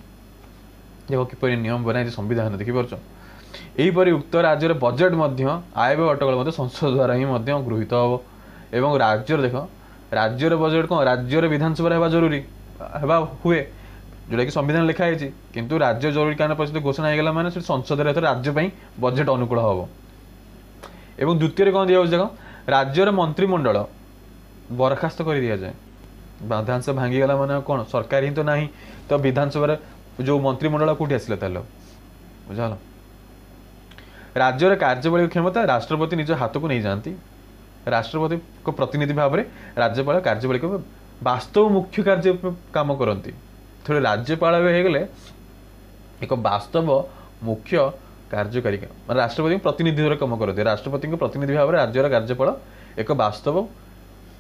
किपर नियम बनाई संविधान देखिपार यहीपरि उक्त राज्य बजेट आय व्यय अटकल संसद द्वारा ही गृहीत हम एवं राज्य देख राज्यर बजेट कौन राज्यर विधानसभा होगा जरूरी हुए जोटा कि संविधान लिखाई किंतु राज्य जरूरीकालीन परिस्थिति घोषणा होगा मैंने संसद राज्य बजेट अनुकूल हम एवं द्वितीय कौन दिया देख राज्यर मंत्रिमंडल बरखास्त कर दि जाए विधानसभा भांगीगला मैंने कौन सरकार ही तो ना तो विधानसभा जो मंत्रिमंडल कौटी आसला बुझा राज्यर कार्यवली क्षमता राष्ट्रपति निज हाथ को नहीं जाती राष्ट्रपति को प्रतिनिधि भाव में राज्यपाल कार्यवली वास्तव मुख्य कार्य काम करती थोड़े राज्यपाल होगले एक वास्तव मुख्य कार्यकारी मतलब राष्ट्रपति प्रतिनिधि कम करते राष्ट्रपति प्रतिनिधि भाव में राज्यर कार्यपाल एक वास्तव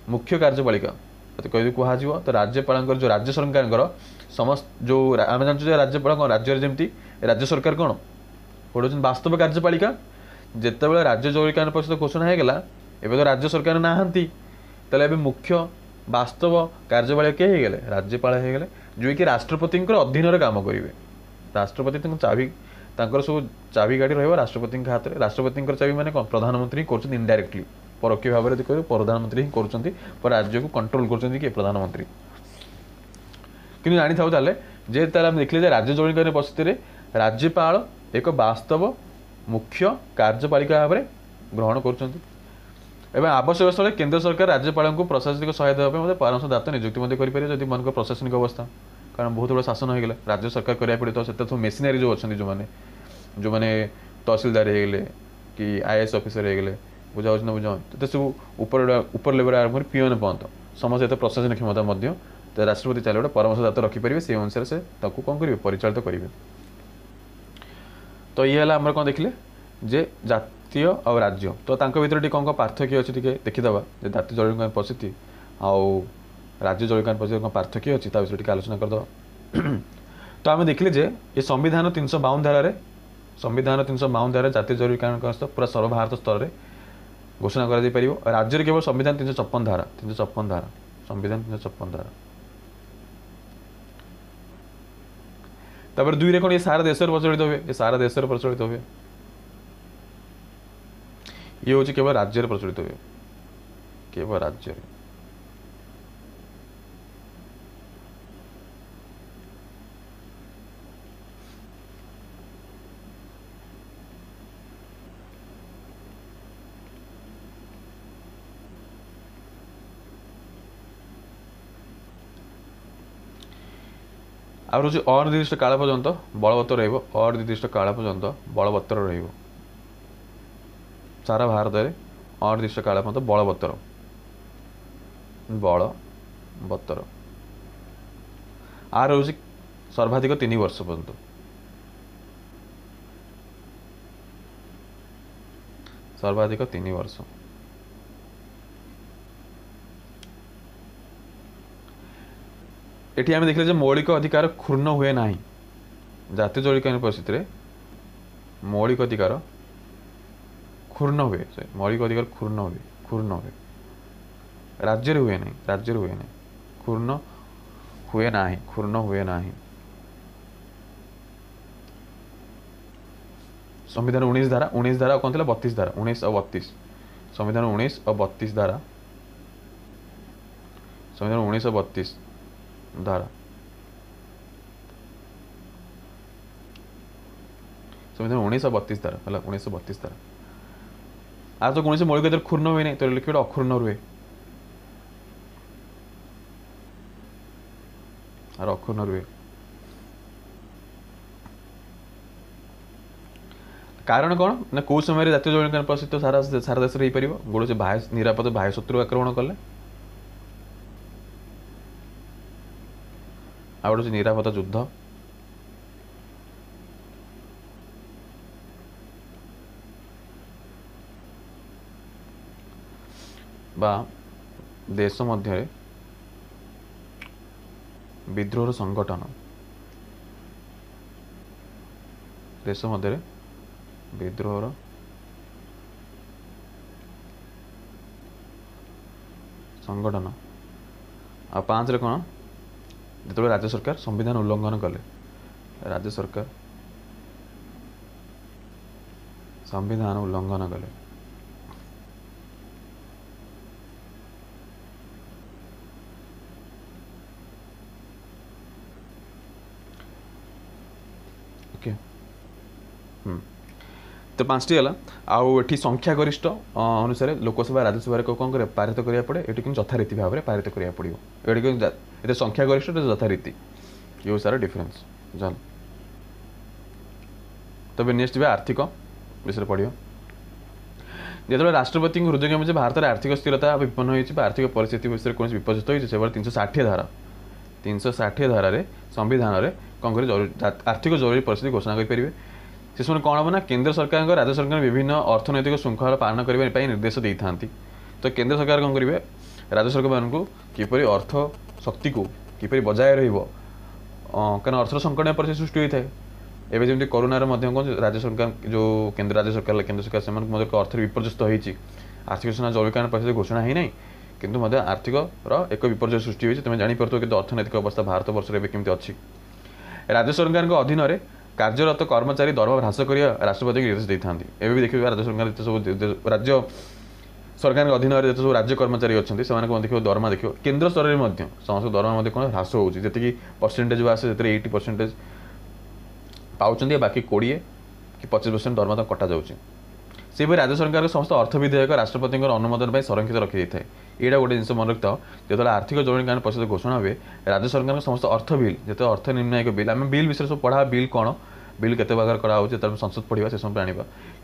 मुख्य कार्यपालिका कह कह तो राज्यपाल जो राज्य सरकार समस्त जो आम जानते राज्यपाल कौन राज्य जमी राज्य सरकार कौन पढ़ुन वास्तव कार्यपालिका जिते राज्य जरूरीकालीन परिस्थिति घोषणा होगा एवं तो राज्य सरकार ना मुख्य वास्तव कार्यपालिका किए होगले राज्यपाल होगले जो कि राष्ट्रपति अधीन काम करेंगे राष्ट्रपति चाबी सब चाबी गाड़ी रहा राष्ट्रपति हाथ में राष्ट्रपति चाबी मैंने कौन प्रधानमंत्री कर इनडायरेक्टली परोक्ष भाव में कह प्रधानमंत्री ही कर राज्य को कंट्रोल कर प्रधानमंत्री कि जानी था जे देखिले राज्य जरूरीकालीन परिस्थिति राज्यपाल एक वास्तव मुख्य कार्यपालिका भाव में ग्रहण कर आवश्यक स्थले केंद्र सरकार राज्यपाल को प्रशासनिक सहायता देवाई परामर्शदाता नियुक्ति करेंगे जब मन प्रशासनिक अवस्था कारण बहुत बड़ा शासन होगा राज्य सरकार करा पड़े तो सब मेसीनारी जो अच्छा जो मैंने तहसिलदार होगले कि आईएएस ऑफिसर होगले बुझा ना बुझा तो सब ऊपर लेवल आरंभ पीएन पर्यंत समस्त प्रशासनिक क्षमता तो राष्ट्रपति चाहे गोटे परामर्शदाता रखिपारे से अनुसार से कौन करेंगे परिचालित करेंगे तो ये आम कौन देखिले जे जातीय और राज्य तो भर कौन पार्थक्य अच्छी देखीदे जातीय जरूरीकालीन परिस्थिति आउ राज्य जरूरीकालीन परिस्थिति कौन पार्थक्य अच्छी विषय आलोचना करद तो आम देखिले जे ये संविधान 352 धारा संविधान 352 धारा जातीय जरूरीकालीन पूरा सर्वभारत स्तर में घोषणा कर राज्य केवल संविधान 356 धारा संविधान 356 धारा दुई रे कौन ये सारा देश प्रचलित हुए ये सारा देश प्रचलित हुए ये हूँ केवल राज्य प्रचलित हुए केवल राज्य आ रोज अनिर्दिष्ट काल पर्यंत बलवत्तर अनिर्दिष्ट काल पर्यंत बलवत्तर सारा भारत में अनिर्दिष्ट काल पर्यंत बलवत्तर बलवत्तर आर हूँ सर्वाधिक 3 वर्ष पर्यंत सर्वाधिक 3 वर्ष एटी आम देखिले मौलिक अधिकार क्षुण्ण हुए ना जातीय जरूरीकालीन परिस्थिति मौलिक अधिकार क्षुण्ण हुए मौलिक अधिकार क्षुण्ण हुए राज्य हुए ना क्षुण्ण हुए ना संविधान 19 धारा कौन थी 32 धारा 19 और 32 संविधान 19 और 32 धारा संविधान 19 और 32 धारा संविधान 19 और 32 धारा 1932 धारा आज तो कौन से मौलिक अधिकार क्षुण्ण हुए नहीं तो लिखिए अक्षुण्ण रुहे और अक्षुण्ण रुहे कारण कौन ना कौ समय जातीय जरूरीकालीन परिस्थिति सारा सारा देश में हो पार गोटे बाह्य निरापद बाह्य शत्रु आक्रमण कले आ गोटे निरापद युद्ध बा देश मध्य विद्रोह संगठन देश मध्य विद्रोह संगठन आ 5 रे कौन जो राज्य सरकार संविधान उल्लंघन कले राज्य सरकार संविधान उल्लंघन कले ओके तो 5टी है आउ एटी संख्यागरिष्ठ अनुसार लोकसभा राज्यसभा कौन कर पारित करा पड़े ये कि यथारीति भाव में पारित करा पड़ो ये संख्यागरिष्ठ यथारीति ये सारा डिफरेन्स जान तब नेक्स्ट आर्थिक विषय पढ़ो जो राष्ट्रपति हृदय में भारत में आर्थिक स्थिरता विपन्न हो आर्थिक परिस्थिति विषय कौन विपर्यस्त होती से 360 धारा संविधान में कौन कर आर्थिक जरूरी परिस्थिति घोषणा करेंगे से समय कौन हम ना केंद्र सरकार राज्य सरकार विभिन्न अर्थनैतिक श्रृंखला पालन करने निर्देश दे था तो केंद्र सरकार कौन करेंगे राज्य सरकार मानक किपर अर्थ शक्ति को किपर बजाय कारण अर्थर संकट परिस्थिति सृष्टि होता है एवं जमी कोरोना कौन राज्य सरकार जो राज्य सरकार से अर्थ विपर्यस्त होती आर्थिक सूचना जरूरीकालीन परिस्थिति घोषणा ही ना किंतु आर्थिक एक विपर्य सृष्टि होती तुम जापर कि अर्थनैतिक अवस्था भारत वर्ष में केमती अच्छी राज्य सरकार अधीन में कार्यरत कर्मचारी दरमा ह्रास कर राष्ट्रपति निर्देश देते एवं भी देखिए राज्य सरकार सब राज्य सरकार अधीन में जो सब राज्य कर्मचारी अच्छा से देखिए दरमा देखिए केन्द्र स्तर में समस्त दरमा कौन ह्रास होती परसेंटेज आसे 80% पाँच बाकी 20 कि 25% दरमा तो कटा जाऊँगी से राज्य सरकार समस्त अर्थ विधेयक राष्ट्रपति अनुमोदन संरक्षित रखी जाए यहाँ गोटे जिन मन रखता जो आर्थिक जरूरीकालीन परिस्थिति घोषणा हुए राज्य सरकार समस्त अर्थ बिल जो अर्थ निर्णायक बिल आम बिल विषय सब पढ़ा बिल कौन बिल के प्रकार कराऊे संसद पढ़ा से सब आने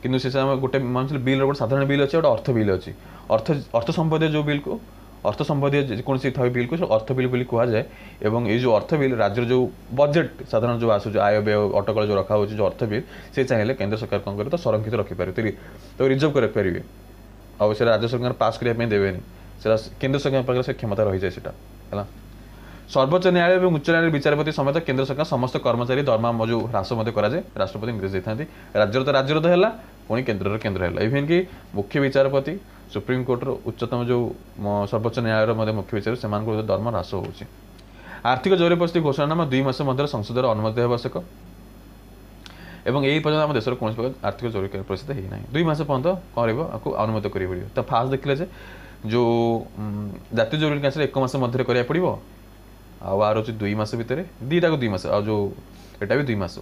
कि गोटे मान बिल गोटे साधारण बिल अच्छे गोटे अर्थ बिल अच्छी अर्थ संबंधी जो बिल को अर्थ संबंधी कौन बिल को अर्थ बिल बोली कहुए एवं ये जो अर्थ बिल राज्य जो बजेट साधारण जो आसूँ आय व्यय अटकल जो रखा जो अर्थ बिल से चाहिए केंद्र सरकार कौन करे तो संरक्षित रखिपारे तो रिजर्व करेंगे आउ से राज्य सरकार पास करने देवेनि से केंद्र सरकार पाखे से क्षमता रही जाए है सर्वोच्च न्यायालय और उच्च न्यायालय विचारपति समेत केंद्र सरकार समस्त कर्मचारी दरमा जो ह्रास कराए राष्ट्रपति निर्देश देते राज्यर तो है पुणी केन्द्र केन्द्र है इभेन कि मुख्य विचारपति सुप्रीमकोर्टर उच्चतम जो सर्वोच्च न्यायालय मुख्य विचार से दरमा ह्रास हो आर्थिक जरूरी परिस्थिति घोषणानामा 2 मास मध्य संसद अनुमति आवश्यक एवं यही पर्यटन आम देश कौन प्रकार आर्थिक जरूरी परिस्थिति होना 2 मास पर्यटन कौन अनुमति कर पड़ो तो फास्ट देखिले जो जातीय जरूरी कैंसल 1 मास मध्य करा पड़ो आर हूँ 2 मास भितर दीटा को 2 मास आ जो एटा भी 2 मास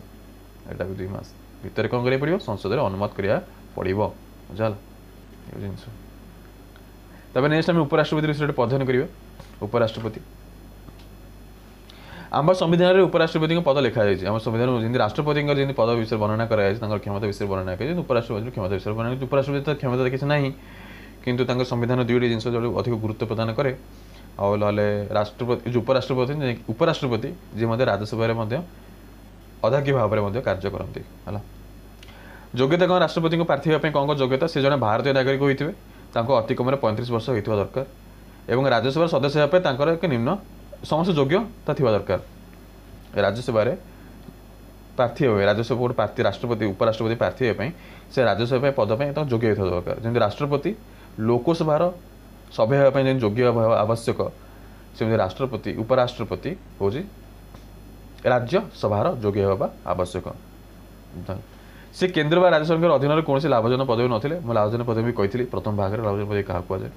एटा भी 2 मास भितर कौन करा पड़ो संसद में अनुमति करा पड़ो बुझाल जिनस तब नेक्स्ट आम उपराष्ट्रपति विषय अध्ययन करेंगे उपराष्ट्रपति आम संविधान में उपराष्ट्रपति पद लिखा जाए आम संविधान जमी राष्ट्रपति जमी पद विषय वर्णना कराई क्षमता विषय वर्णना कर उपराष्ट्रपति क्षमता विषय वर्णना उपराष्ट्रपति तो क्षमता किसी ना किंतु संविधान 2टी जिन जो अधिक गुरुत्व प्रदान करे आउ राष्ट्रपति जो उपराष्ट्रपति जी राज्यसभा अधाकी भाव में कार्य करती है योग्यता कौन राष्ट्रपति को प्रार्थी होगा कौन योग्यता से जड़े भारतीय नागरिक होते अति कम 35 वर्ष होता दरकार एवं राज्यसभा सदस्य होगा एक निम्न समस्त योग्यता थी दरकार राज्यसभा प्रार्थी हुए राज्यसभा गोटे प्रार्थी राष्ट्रपति उपराष्ट्रपति प्रार्थी होगा से राज्यसभा पद पर योग्य होता दरकार जमी राष्ट्रपति लोकसभार सभ्य होगा योग्य आवश्यक सेमती राष्ट्रपति उपराष्ट्रपति हूँ राज्यसभार योग्य होगा आवश्यक से केन्द्र व राज्य सरकार अधीन कौन लाभजनक पदवी नथिले मैं लाभजनक पदवी कही प्रथम भाग में लाभजनक पदवी क्या कहुए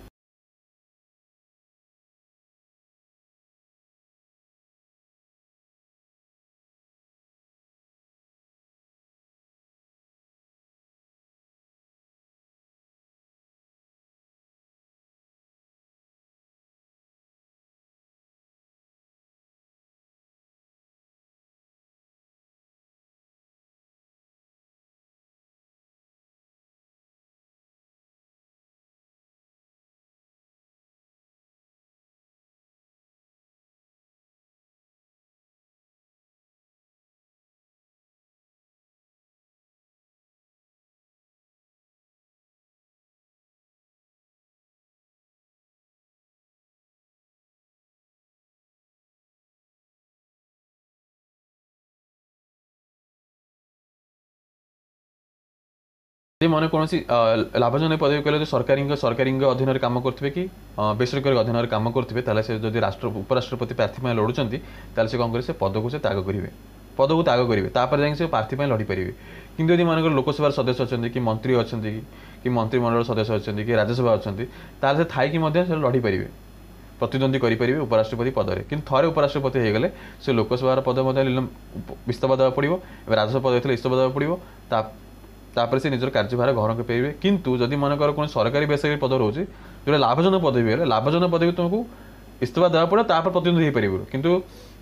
जे मन कौन लाभजनक पदवी कहले सरकारी अधीन काम करते कि बेसरकारी अधीन काम करते से जब राष्ट्र उपराष्ट्रपति प्रार्थी लड़ुंट से कौन करेंगे पद को त्याग करेंगे पद को त्याग करेंगे जाए प्रार्थी लड़ी पारे कि यदि मन लोकसभा सदस्य अच्छा कि मंत्री अच्छा कि मंत्रिमंडल सदस्य अच्छा कि राज्यसभा अच्छा से थी लड़ी पारे प्रतिद्वंदी करेंगे उपराष्ट्रपति पदर कि थे उपराष्ट्रपति हो गले से लोकसभा पद इस्तीफा देवा पड़ो राज्यसभा पद इस्तीफा देवा पड़ो तापर से निजर कार्यभार ग्रहण करेंगे किंतु जदि मनकर कौन सरकारी बेसरकारी पद रोचे जो लाभजनक पदवी है लाभजनक पदवी तुमको इस्तीफा देवा पड़ो तापर प्रतिद्वंदी हो पार किंतु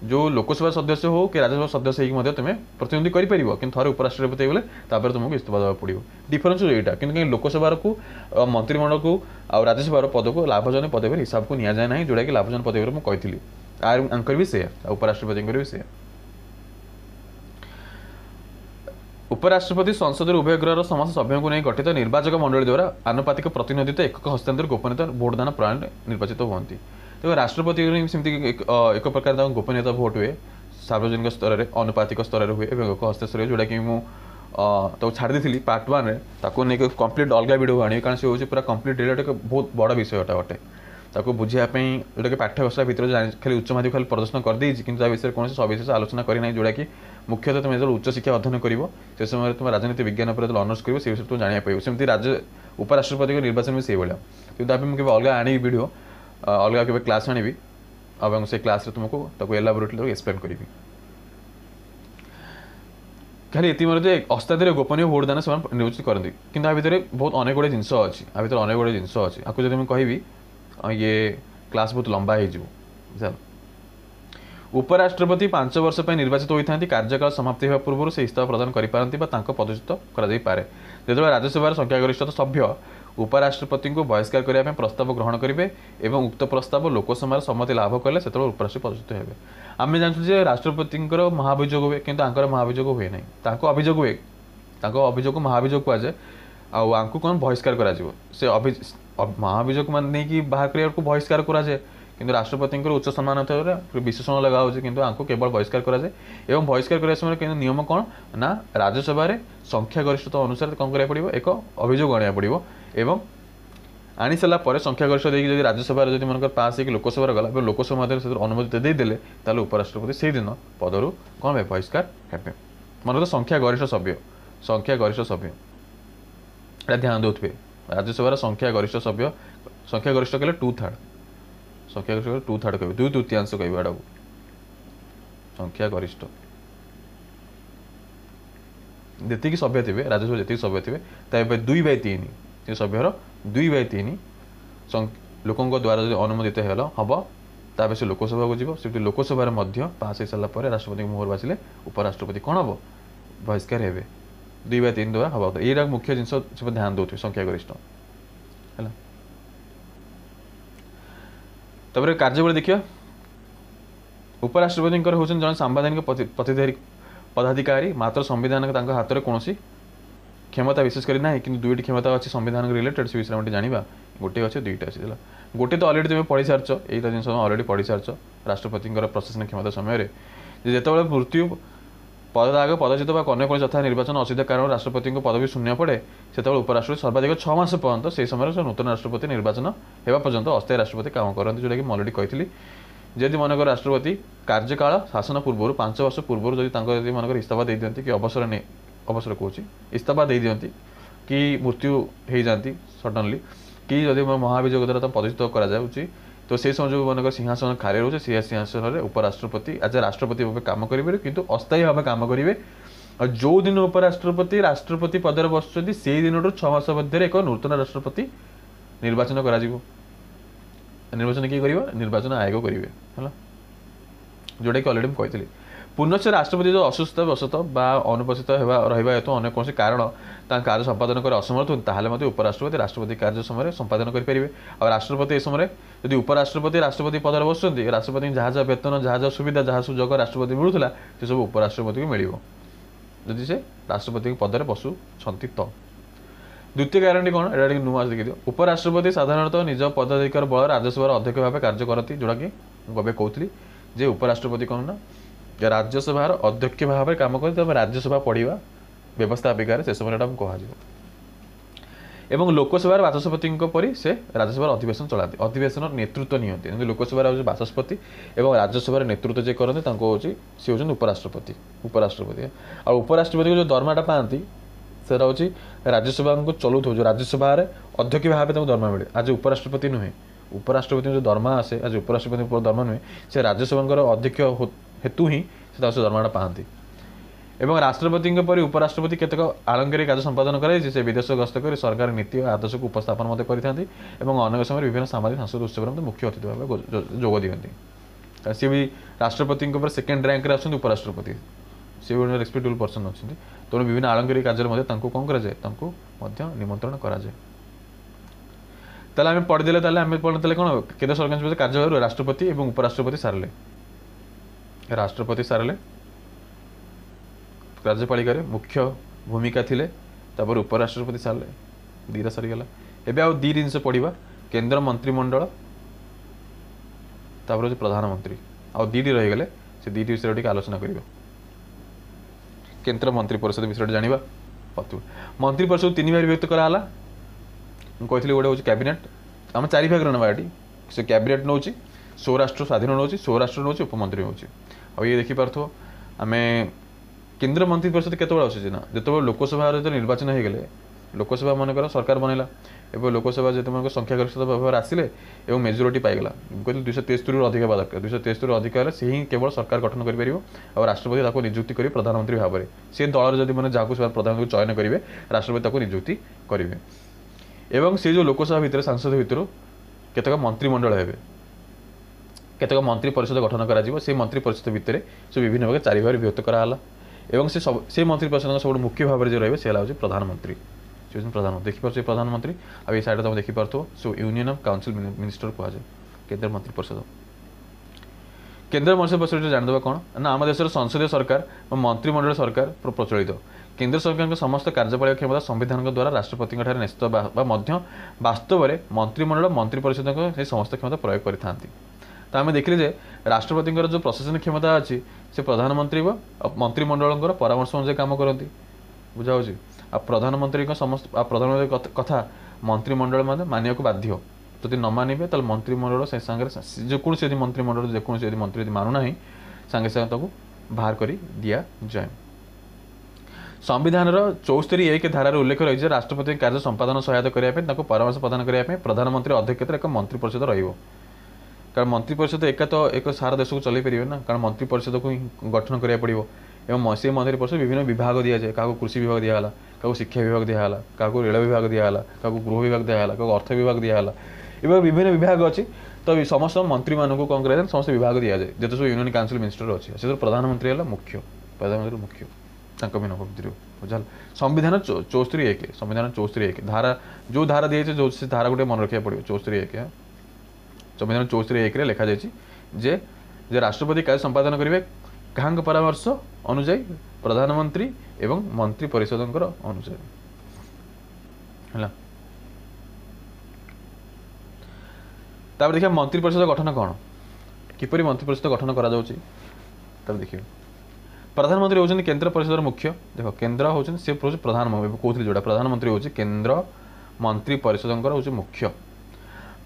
जो लोकसभा सदस्य हो कि राज्यसभा सदस्य होगी तुम्हें प्रतिद्वंदी कर कि थे उपराष्ट्रपति गले तुमको इस्तीफा देवा पड़ो डिफरेन्स यहाँ कि लोकसभा को मंत्रिमंडल को आ राज्यसभा पद को लाभजनक पदवी हिसाब को नि जाए ना जोटा कि लाभजनक पदवी मुझे कही आंकर भी से उपराष्ट्रपति भी से उपराष्ट्रपति संसद उभय गृहर समस्त सभ्यों को नहीं गठित निर्वाचक मंडली द्वारा आनुपातिक प्रतिनिधित्व एकक हस्तांतर गोपनीयता भोटदान प्रणाली निर्वाचित होती तेज राष्ट्रपति एक प्रकार गोपनीयता भोट हुए सार्वजनिक स्तर में अनुपातिक स्तर में हुए एक हस्ताक्षर जोटा कि मुझे छाड़ी थी पार्ट 1 नहीं कंप्लीट अलग वीडियो आने कारण से हूँ पूरा कंप्लीट रिलेटेड बहुत बड़ विषयटा अटे ताको बुझापी जोटा कि पाठ्यपुस्तक भितर खाली उच्च माध्यमिक खाली प्रदर्शन कर देती कि विषय कौन सविशेष आलोचना करना जोटा कि मुख्यतः तुम जो उच्च शिक्षा अध्ययन कर से समय तुम राजनीति विज्ञान पर अनर्स कर से विषय तुम जाना पाइब सेमती राज्य उपराष्ट्रपति निर्वाचन भी से भाया कि मुझे अलग आनी वीडियो अलग के क्लास आनी और से क्लास तुमको एलाबोरेटली एक्सप्लेन करी खाली ये हस्तांतर गोपनीय भोटदान से निर्वाचित करती कि भितर बहुत अनेक गुड़े जिनस अच्छी भितर अनेक गुड़े जिनस अच्छी आपको जब मुझे कहि ये क्लास बहुत लंबा हो उपराष्ट्रपति 5 वर्ष पर निर्वाचित होता कार्यकाल समाप्ति होगा पूर्व से इस्तीफा प्रदान करें पदच्युत करे जो राज्यसभा संख्यागरिष्ठ सभ्य उपराष्ट्रपति को बहिष्कार करने प्रस्ताव ग्रहण करेंगे और उक्त प्रस्ताव लोकसभा सम्मति लाभ कले से उपराष्ट्रपति पदच्युत होंगे आम जानते राष्ट्रपति महाभियोग हुए कि महाभियोग हुए ना अभियोग हुए अभियोग महाभियोग कहुए आपको कौन बहिष्कार कर महाभियोग मान नहीं बाहर करने को बहिष्कार कराए कि राष्ट्रपति उच्च सम्मान विशेषण लगा हो केवल बहिष्कार कराए बहिष्कार करने समय नियम कौन ना राज्यसभा संख्यागरिष्ठता अनुसार कौन करा पड़ो एक अभियोग आने पड़ो एवं आनी सारापर संख्यागरिष्ठ देखिए राज्यसभा जब मन पास हो लोकसभा गला लोकसभा अनुमति देदेले उपराष्ट्रपति से दिन पदर कौन है बहिष्कार हे मन संख्यागरिष्ठ सभ्य ध्यान दे राज्यसभा संख्यागरिष्ठ सभ्य संख्यागरिष्ठ कहले 2/3 संख्यागरिष्ठ 2/3 कह 2/3 कह संख्यागरिष्ठ जी सभ्य थे राज्यसभा जी सभ्य थे 2/3 सभ्यर 2/3 लोकों द्वारा जो अनुमोदित हम तापर से लोकसभा को जीव से लोकसभा पास हो सारापर राष्ट्रपति मोहर बासिले उपराष्ट्रपति कौन हम बहिष्कार हे 2/3 द्वारा हम ये मुख्य जिन ध्यान दे संख्यागरिष्ठ है तापर कार्यबल देखिए उपराष्ट्रपति होती जन सांविधानिक पदाधिकारी मात्र संविधान हाथ में कौन क्षमता विशेष कर ना कि दुईट क्षमता अच्छी संविधान रिलेटेड से विषय में जाना गोटे अच्छे दुईटा अच्छी गोटे तो अलरेडी तुम्हें पढ़ी सार्च यही जिन अलरेडी पढ़ी सार्च राष्ट्रपति प्रशासनिक क्षमता समय जिते मृत्यु पदत्याग पदच्युत अन्य कौन यथा निर्वाचन असुविधा कारण राष्ट्रपति पदवी शून्य पड़े से उपराष्ट्रपति सर्वाधिक 6 मास पर्यंत से समय नूतन राष्ट्रपति निर्वाचन होगा पर्यंत अस्थायी राष्ट्रपति काम करते जोटा कि अलरेडी कही जदि मनकर राष्ट्रपति कार्यकाल शासन पूर्व 5 वर्ष पूर्व जब मनकर इस्तीफा दे दिखती कि अवसर कौच इस्तीफा दे दिखती कि मृत्यु हो जाती सडनली कि जब महाभियोग द्वारा पदच्युत कर तो से समय जो मनकर सिंहासन खाली रोचे से सिंहासन उपराष्ट्रपति आज राष्ट्रपति भाव काम करेंगे किंतु अस्थायी भाव काम करेंगे और जो दिन उपराष्ट्रपति राष्ट्रपति पदर बसुँच से दिन 6 मास मध्य एक नूतन राष्ट्रपति निर्वाचन कर निर्वाचन किए कर निर्वाचन आयोग करेंगे है जोटा कि अलरेडी मुझे कही पुनश्च राष्ट्रपति जो असुस्थ वसत अनुपस्थित रहा हेतु अनेक कौन कारण कार्य संपादन कर असमर्थ होते उपराष्ट्रपति राष्ट्रपति कार्य समय संपादन करेंगे और राष्ट्रपति समय यदि उपराष्ट्रपति राष्ट्रपति पदर बसुँच राष्ट्रपति जहाँ जहाँ वेतन जहाँ जहाँ सुविधा जहाँ सुजोग राष्ट्रपति मिलूला से सब उपराष्ट्रपति को मिल जदि से राष्ट्रपति पदर बसुँच तो द्वितीय कारण कौन ये नुआ देखिए उपराष्ट्रपति साधारणतः निज पदाधिकार बल राज्यसभा अध्यक्ष भाव कार्य करती जोटा कि मुझे कहती जे उपराष्ट्रपति कौन ना राज्यसभा अध्यक्ष भाव में कम कर राज्यसभा पढ़ा व्यवस्थापिकार से समय कह ଏବଂ ଲୋକସଭାର ବାଚସ୍ପତିଙ୍କ ପରି ସେ ରାଜ୍ୟସଭାର ଅଧିବେଶନ ଚଳାନ୍ତି, ଅଧିବେଶନର ନେତୃତ୍ୱ ନିଅନ୍ତି। ଯେମିତି ଲୋକସଭାର ହେଉଛି ବାଚସ୍ପତି ଏବଂ ରାଜ୍ୟସଭାର ନେତୃତ୍ୱ ଯିଏ କରନ୍ତି ତାଙ୍କୁ ହେଉଛି ସେ ହେଉଛନ୍ତି ଉପରାଷ୍ଟ୍ରପତି। ଆଉ ଉପରାଷ୍ଟ୍ରପତିକୁ ଯେଉଁ ଦରମାଟା ପାଆନ୍ତି ସେଟା ହେଉଛି ରାଜ୍ୟସଭାଙ୍କୁ ଚଲାଉଥିବ, ଯେଉଁ ରାଜ୍ୟସଭାରେ ଅଧ୍ୟକ୍ଷ ଭାବେ ତାଙ୍କୁ ଦରମା ମିଳେ। ଆଜି ଉପରାଷ୍ଟ୍ରପତି ନୁହେଁ, ଉପରାଷ୍ଟ୍ରପତିଙ୍କ ଯେଉଁ ଦରମା ଆସେ ଆଜି ଉପରାଷ୍ଟ୍ରପତିଙ୍କ ଦରମା ନୁହେଁ, ସେ ରାଜ୍ୟସଭାଙ୍କର ଅଧ୍ୟକ୍ଷ ହେତୁ ହିଁ ସେ ତାଙ୍କ ଦରମାଟା ପାଆନ୍ତି। ଏବଂ ରାଷ୍ଟ୍ରପତିଙ୍କ ପରି ଉପରାଷ୍ଟ୍ରପତି କେତେକ ଆଳଙ୍କରୀ କାର୍ଯ୍ୟ ସମ୍ପାଦନ କରାଯାଇଛି। ସେ ବିଦେଶ ଗସ୍ତ କରି ସରକାର ନୀତି ଓ ଆଦର୍ଶକୁ ଉପସ୍ଥାପନ ମଧ୍ୟ କରିଥାନ୍ତି ଏବଂ ଅନେକ ସମୟରେ ବିଭିନ୍ନ ସାମାଜିକ ସାଂସ୍କୃତିକ ଉତ୍ସବରେ ମଧ୍ୟ ମୁଖ୍ୟ ଅତିଥି ଭାବେ ଯୋଗ ଦିଅନ୍ତି। ସିଏ ବି ରାଷ୍ଟ୍ରପତିଙ୍କ ପରେ ସେକେଣ୍ଡ ରାଙ୍କରେ ଅଛନ୍ତି ଉପରାଷ୍ଟ୍ରପତି, ସେ ବି ଗୋଟେ ରେସ୍ପେକ୍ଟେବୁଲ୍ ପର୍ସନ୍ ଅଛନ୍ତି। ତେଣୁ ବିଭିନ୍ନ ଆଳଙ୍କରୀ କାର୍ଯ୍ୟରେ ମଧ୍ୟ ତାଙ୍କୁ କ'ଣ କରାଯାଏ, ତାଙ୍କୁ ମଧ୍ୟ ନିମନ୍ତ୍ରଣ କରାଯାଏ। ତାହେଲେ ଆମେ ପଢ଼ିଦେଲେ, ତାହେଲେ ଆମେ ପଢ଼ିଦେଲେ କ'ଣ କେନ୍ଦ୍ର ସରକାରଙ୍କ କାର୍ଯ୍ୟଭାର ରାଷ୍ଟ୍ରପତି ଏବଂ ଉପରାଷ୍ଟ୍ରପତି ସାରିଲେ। ରାଷ୍ଟ୍ରପତି ସାରିଲେ, କାର୍ଯ୍ୟପାଳିକାରେ ମୁଖ୍ୟ ଭୂମିକା ଥିଲେ, ତାପରେ ଉପରାଷ୍ଟ୍ରପତି ସାରିଲେ, ଦୁଇଟା ସରିଗଲା। ଏବେ ଆଉ ଦୁଇ ଜିନିଷ ପଢ଼ିବା, କେନ୍ଦ୍ର ମନ୍ତ୍ରିମଣ୍ଡଳ ତାପରେ ହେଉଛି ପ୍ରଧାନମନ୍ତ୍ରୀ। ଆଉ ଦୁଇଟି ରହିଗଲେ, ସେ ଦୁଇଟି ବିଷୟରେ ଟିକେ ଆଲୋଚନା କରିବା। କେନ୍ଦ୍ର ମନ୍ତ୍ରୀ ପରିଷଦ ବିଷୟରେ ଜାଣିବା। ମନ୍ତ୍ରୀ ପରିଷଦ ତିନି ଭାଗ ବିଭକ୍ତ କରାହେଲା। ମୁଁ କହିଥିଲି ଗୋଟେ ହେଉଛି କ୍ୟାବିନେଟ୍, ଆମେ ଚାରି ଭାଗରେ ନେବା ଏଠି। ସେ କ୍ୟାବିନେଟ୍ ନେଉଛି, ସୌରାଷ୍ଟ୍ର ସ୍ୱାଧୀନ ନେଉଛି, ସୌରାଷ୍ଟ୍ର ନେଉଛି, ଉପମନ୍ତ୍ରୀ ନେଉଛି। ଆଉ ଇଏ ଦେଖିପାରୁଥିବ ଆମେ କେନ୍ଦ୍ର ମନ୍ତ୍ରୀ ପରିଷଦ କେତେବେଳେ ଆସୁଛି ନା ଯେତେବେଳେ ଲୋକସଭାରେ ଯେତେବେଳେ ନିର୍ବାଚନ ହୋଇଗଲେ, ଲୋକସଭା ମନେକର ସରକାର ବନେଇଲା, ଏବେ ଲୋକସଭା ଯେତେବେଳେ ସଂଖ୍ୟାଗରିଷ୍ଠତା ଭାବରେ ଆସିଲେ ଏବଂ ମେଜୋରିଟି ପାଇଗଲା, କହିଲେ 273ରୁ ଅଧିକ ହେବା ଦରକାର। 273ରୁ ଅଧିକ ହେଲେ ସେ ହିଁ କେବଳ ସରକାର ଗଠନ କରିପାରିବ ଆଉ ରାଷ୍ଟ୍ରପତି ତାକୁ ନିଯୁକ୍ତି କରିବେ ପ୍ରଧାନମନ୍ତ୍ରୀ ଭାବରେ। ସେ ଦଳର ଯଦି ମାନେ ଯାହାକୁ ସେମାନେ ପ୍ରଧାନମନ୍ତ୍ରୀ ଚୟନ କରିବେ, ରାଷ୍ଟ୍ରପତି ତାକୁ ନିଯୁକ୍ତି କରିବେ। ଏବଂ ସେ ଯେଉଁ ଲୋକସଭା ଭିତରେ ସାଂସଦ ଭିତରୁ କେତେକ ମନ୍ତ୍ରିମଣ୍ଡଳ ହେବେ, କେତେକ ମନ୍ତ୍ରୀ ପରିଷଦ ଗଠନ କରାଯିବ। ସେ ମନ୍ତ୍ରୀ ପରିଷଦ ଭିତରେ ସେ ବିଭିନ୍ନ ଭାଗରେ ଚାରି ଭାଗରେ ବିଭକ୍ତ କରାହେଲା ଏବଂ ସେ ମନ୍ତ୍ରୀ ପରିଷଦଙ୍କ ସବୁଠୁ ମୁଖ୍ୟ ଭାବରେ ଯେ ରହିବେ ସେ ହେଲା ହେଉଛି ପ୍ରଧାନମନ୍ତ୍ରୀ। ସେ ହେଉଛନ୍ତି ପ୍ରଧାନମନ୍ତ୍ରୀ, ଦେଖିପାରୁଛ ପ୍ରଧାନମନ୍ତ୍ରୀ। ଆଉ ଏଇ ସାଇଡ଼୍ରେ ତୁମେ ଦେଖିପାରୁଥିବ so union of council minister କୁହାଯାଏ କେନ୍ଦ୍ର ମନ୍ତ୍ରୀ ପରିଷଦ। କେନ୍ଦ୍ର ମନ୍ତ୍ରୀ ପରିଷଦ ଜାଣିଦେବା କ'ଣ ନା ଆମ ଦେଶର ସଂସଦୀୟ ସରକାର ବା ମନ୍ତ୍ରିମଣ୍ଡଳ ସରକାର ପ୍ରଚଳିତ। କେନ୍ଦ୍ର ସରକାରଙ୍କ ସମସ୍ତ କାର୍ଯ୍ୟପାଳକ କ୍ଷମତା ସମ୍ବିଧାନଙ୍କ ଦ୍ୱାରା ରାଷ୍ଟ୍ରପତିଙ୍କଠାରେ ନ୍ୟସ୍ତ ବା ମଧ୍ୟ ବାସ୍ତବରେ ମନ୍ତ୍ରିମଣ୍ଡଳ ମନ୍ତ୍ରୀ ପରିଷଦଙ୍କ ସେହି ସମସ୍ତ କ୍ଷମତା ପ୍ରୟୋଗ କରିଥାନ୍ତି। ତ ଆମେ ଦେଖିଲେ ଯେ ରାଷ୍ଟ୍ରପତିଙ୍କର ଯେଉଁ ପ୍ରଶାସନିକ କ୍ଷମତା ଅଛି ସେ ପ୍ରଧାନମନ୍ତ୍ରୀ ବା ମନ୍ତ୍ରିମଣ୍ଡଳଙ୍କର ପରାମର୍ଶ ଅନୁଯାୟୀ କାମ କରନ୍ତି, ବୁଝାହେଉଛି। ଆଉ ପ୍ରଧାନମନ୍ତ୍ରୀଙ୍କ ସମସ୍ତ ପ୍ରଧାନମନ୍ତ୍ରୀ କଥା ମନ୍ତ୍ରିମଣ୍ଡଳ ମାନେ ମାନିବାକୁ ବାଧ୍ୟ। ଯଦି ନ ମାନିବେ ତାହେଲେ ମନ୍ତ୍ରିମଣ୍ଡଳ ସେ ସାଙ୍ଗରେ ଯେକୌଣସି ଯଦି ମନ୍ତ୍ରିମଣ୍ଡଳ ଯେକୌଣସି ଯଦି ମନ୍ତ୍ରୀ ଯଦି ମାନୁନାହିଁ ସାଙ୍ଗେ ସାଙ୍ଗେ ତାକୁ ବାହାର କରି ଦିଆଯାଏ। ସମ୍ବିଧାନର 74(1) ଧାରାରେ ଉଲ୍ଲେଖ ରହିଛି ଯେ ରାଷ୍ଟ୍ରପତିଙ୍କ କାର୍ଯ୍ୟ ସମ୍ପାଦନ ସହାୟତା କରିବା ପାଇଁ ତାଙ୍କୁ ପରାମର୍ଶ ପ୍ରଦାନ କରିବା ପାଇଁ ପ୍ରଧାନମନ୍ତ୍ରୀ ଅଧ୍ୟକ୍ଷତାରେ ଏକ ମନ୍ତ୍ରୀ ପରିଷଦ ରହିବ। କାରଣ ମନ୍ତ୍ରୀ ପରିଷଦ ଏକ ସାରା ଦେଶକୁ ଚଲେଇ ପାରିବେ ନା, କାରଣ ମନ୍ତ୍ରୀ ପରିଷଦକୁ ହିଁ ଗଠନ କରିବାକୁ ପଡ଼ିବ। ଏବଂ ସେ ମନ୍ତ୍ରୀ ପରିଷଦ ବିଭିନ୍ନ ବିଭାଗ ଦିଆଯାଏ, କାହାକୁ କୃଷି ବିଭାଗ ଦିଆହେଲା, କାହାକୁ ଶିକ୍ଷା ବିଭାଗ ଦିଆହେଲା, କାହାକୁ ରେଳ ବିଭାଗ ଦିଆହେଲା, କାହାକୁ ଗୃହ ବିଭାଗ ଦିଆହେଲା, କାହାକୁ ଅର୍ଥ ବିଭାଗ ଦିଆହେଲା। ଏବେ ବିଭିନ୍ନ ବିଭାଗ ଅଛି, ତ ସମସ୍ତ ମନ୍ତ୍ରୀମାନଙ୍କୁ କ'ଣ କରାଯାଏ ସମସ୍ତ ବିଭାଗ ଦିଆଯାଏ। ଯେତେ ସବୁ ୟୁନିୟନ୍ କାଉନସିଲ୍ ମିନିଷ୍ଟର ଅଛି ସେଥିରୁ ପ୍ରଧାନମନ୍ତ୍ରୀ ହେଲା ମୁଖ୍ୟ, ପ୍ରଧାନମନ୍ତ୍ରୀ ମୁଖ୍ୟ ତାଙ୍କ ମାନଙ୍କ ଭିତରୁ ବୁଝାହେଲା। ସମ୍ବିଧାନ 74(1) ସମ୍ବିଧାନ 74(1) ଧାରା ଯେଉଁ ଧାରା ଦିଆଯାଇଛି ଯେଉଁ ସେ ଧାରା ଗୋଟେ ମନେ ରଖିବାକୁ ପଡ଼ିବ। 74(1) ସମ୍ବିଧାନ 74(1)ରେ ଲେଖାଯାଇଛି ଯେ ରାଷ୍ଟ୍ରପତି କାର୍ଯ୍ୟ ସମ୍ପାଦନ କରିବେ କାହାଙ୍କ ପରାମର୍ଶ ଅନୁଯାୟୀ, ପ୍ରଧାନମନ୍ତ୍ରୀ ଏବଂ ମନ୍ତ୍ରୀ ପରିଷଦଙ୍କର ଅନୁଯାୟୀ ହେଲା। ତାପରେ ଦେଖିବା ମନ୍ତ୍ରୀ ପରିଷଦ ଗଠନ କ'ଣ, କିପରି ମନ୍ତ୍ରୀ ପରିଷଦ ଗଠନ କରାଯାଉଛି ତାପରେ ଦେଖିବା। ପ୍ରଧାନମନ୍ତ୍ରୀ ହେଉଛନ୍ତି କେନ୍ଦ୍ର ପରିଷଦର ମୁଖ୍ୟ। ଦେଖ କେନ୍ଦ୍ର ହେଉଛନ୍ତି ସେ ହେଉଛି ପ୍ରଧାନମନ୍ତ୍ରୀ, କହୁଥିଲି ଯେଉଁଟା ପ୍ରଧାନମନ୍ତ୍ରୀ ହେଉଛି କେନ୍ଦ୍ର ମନ୍ତ୍ରୀ ପରିଷଦଙ୍କର ହେଉଛି ମୁଖ୍ୟ।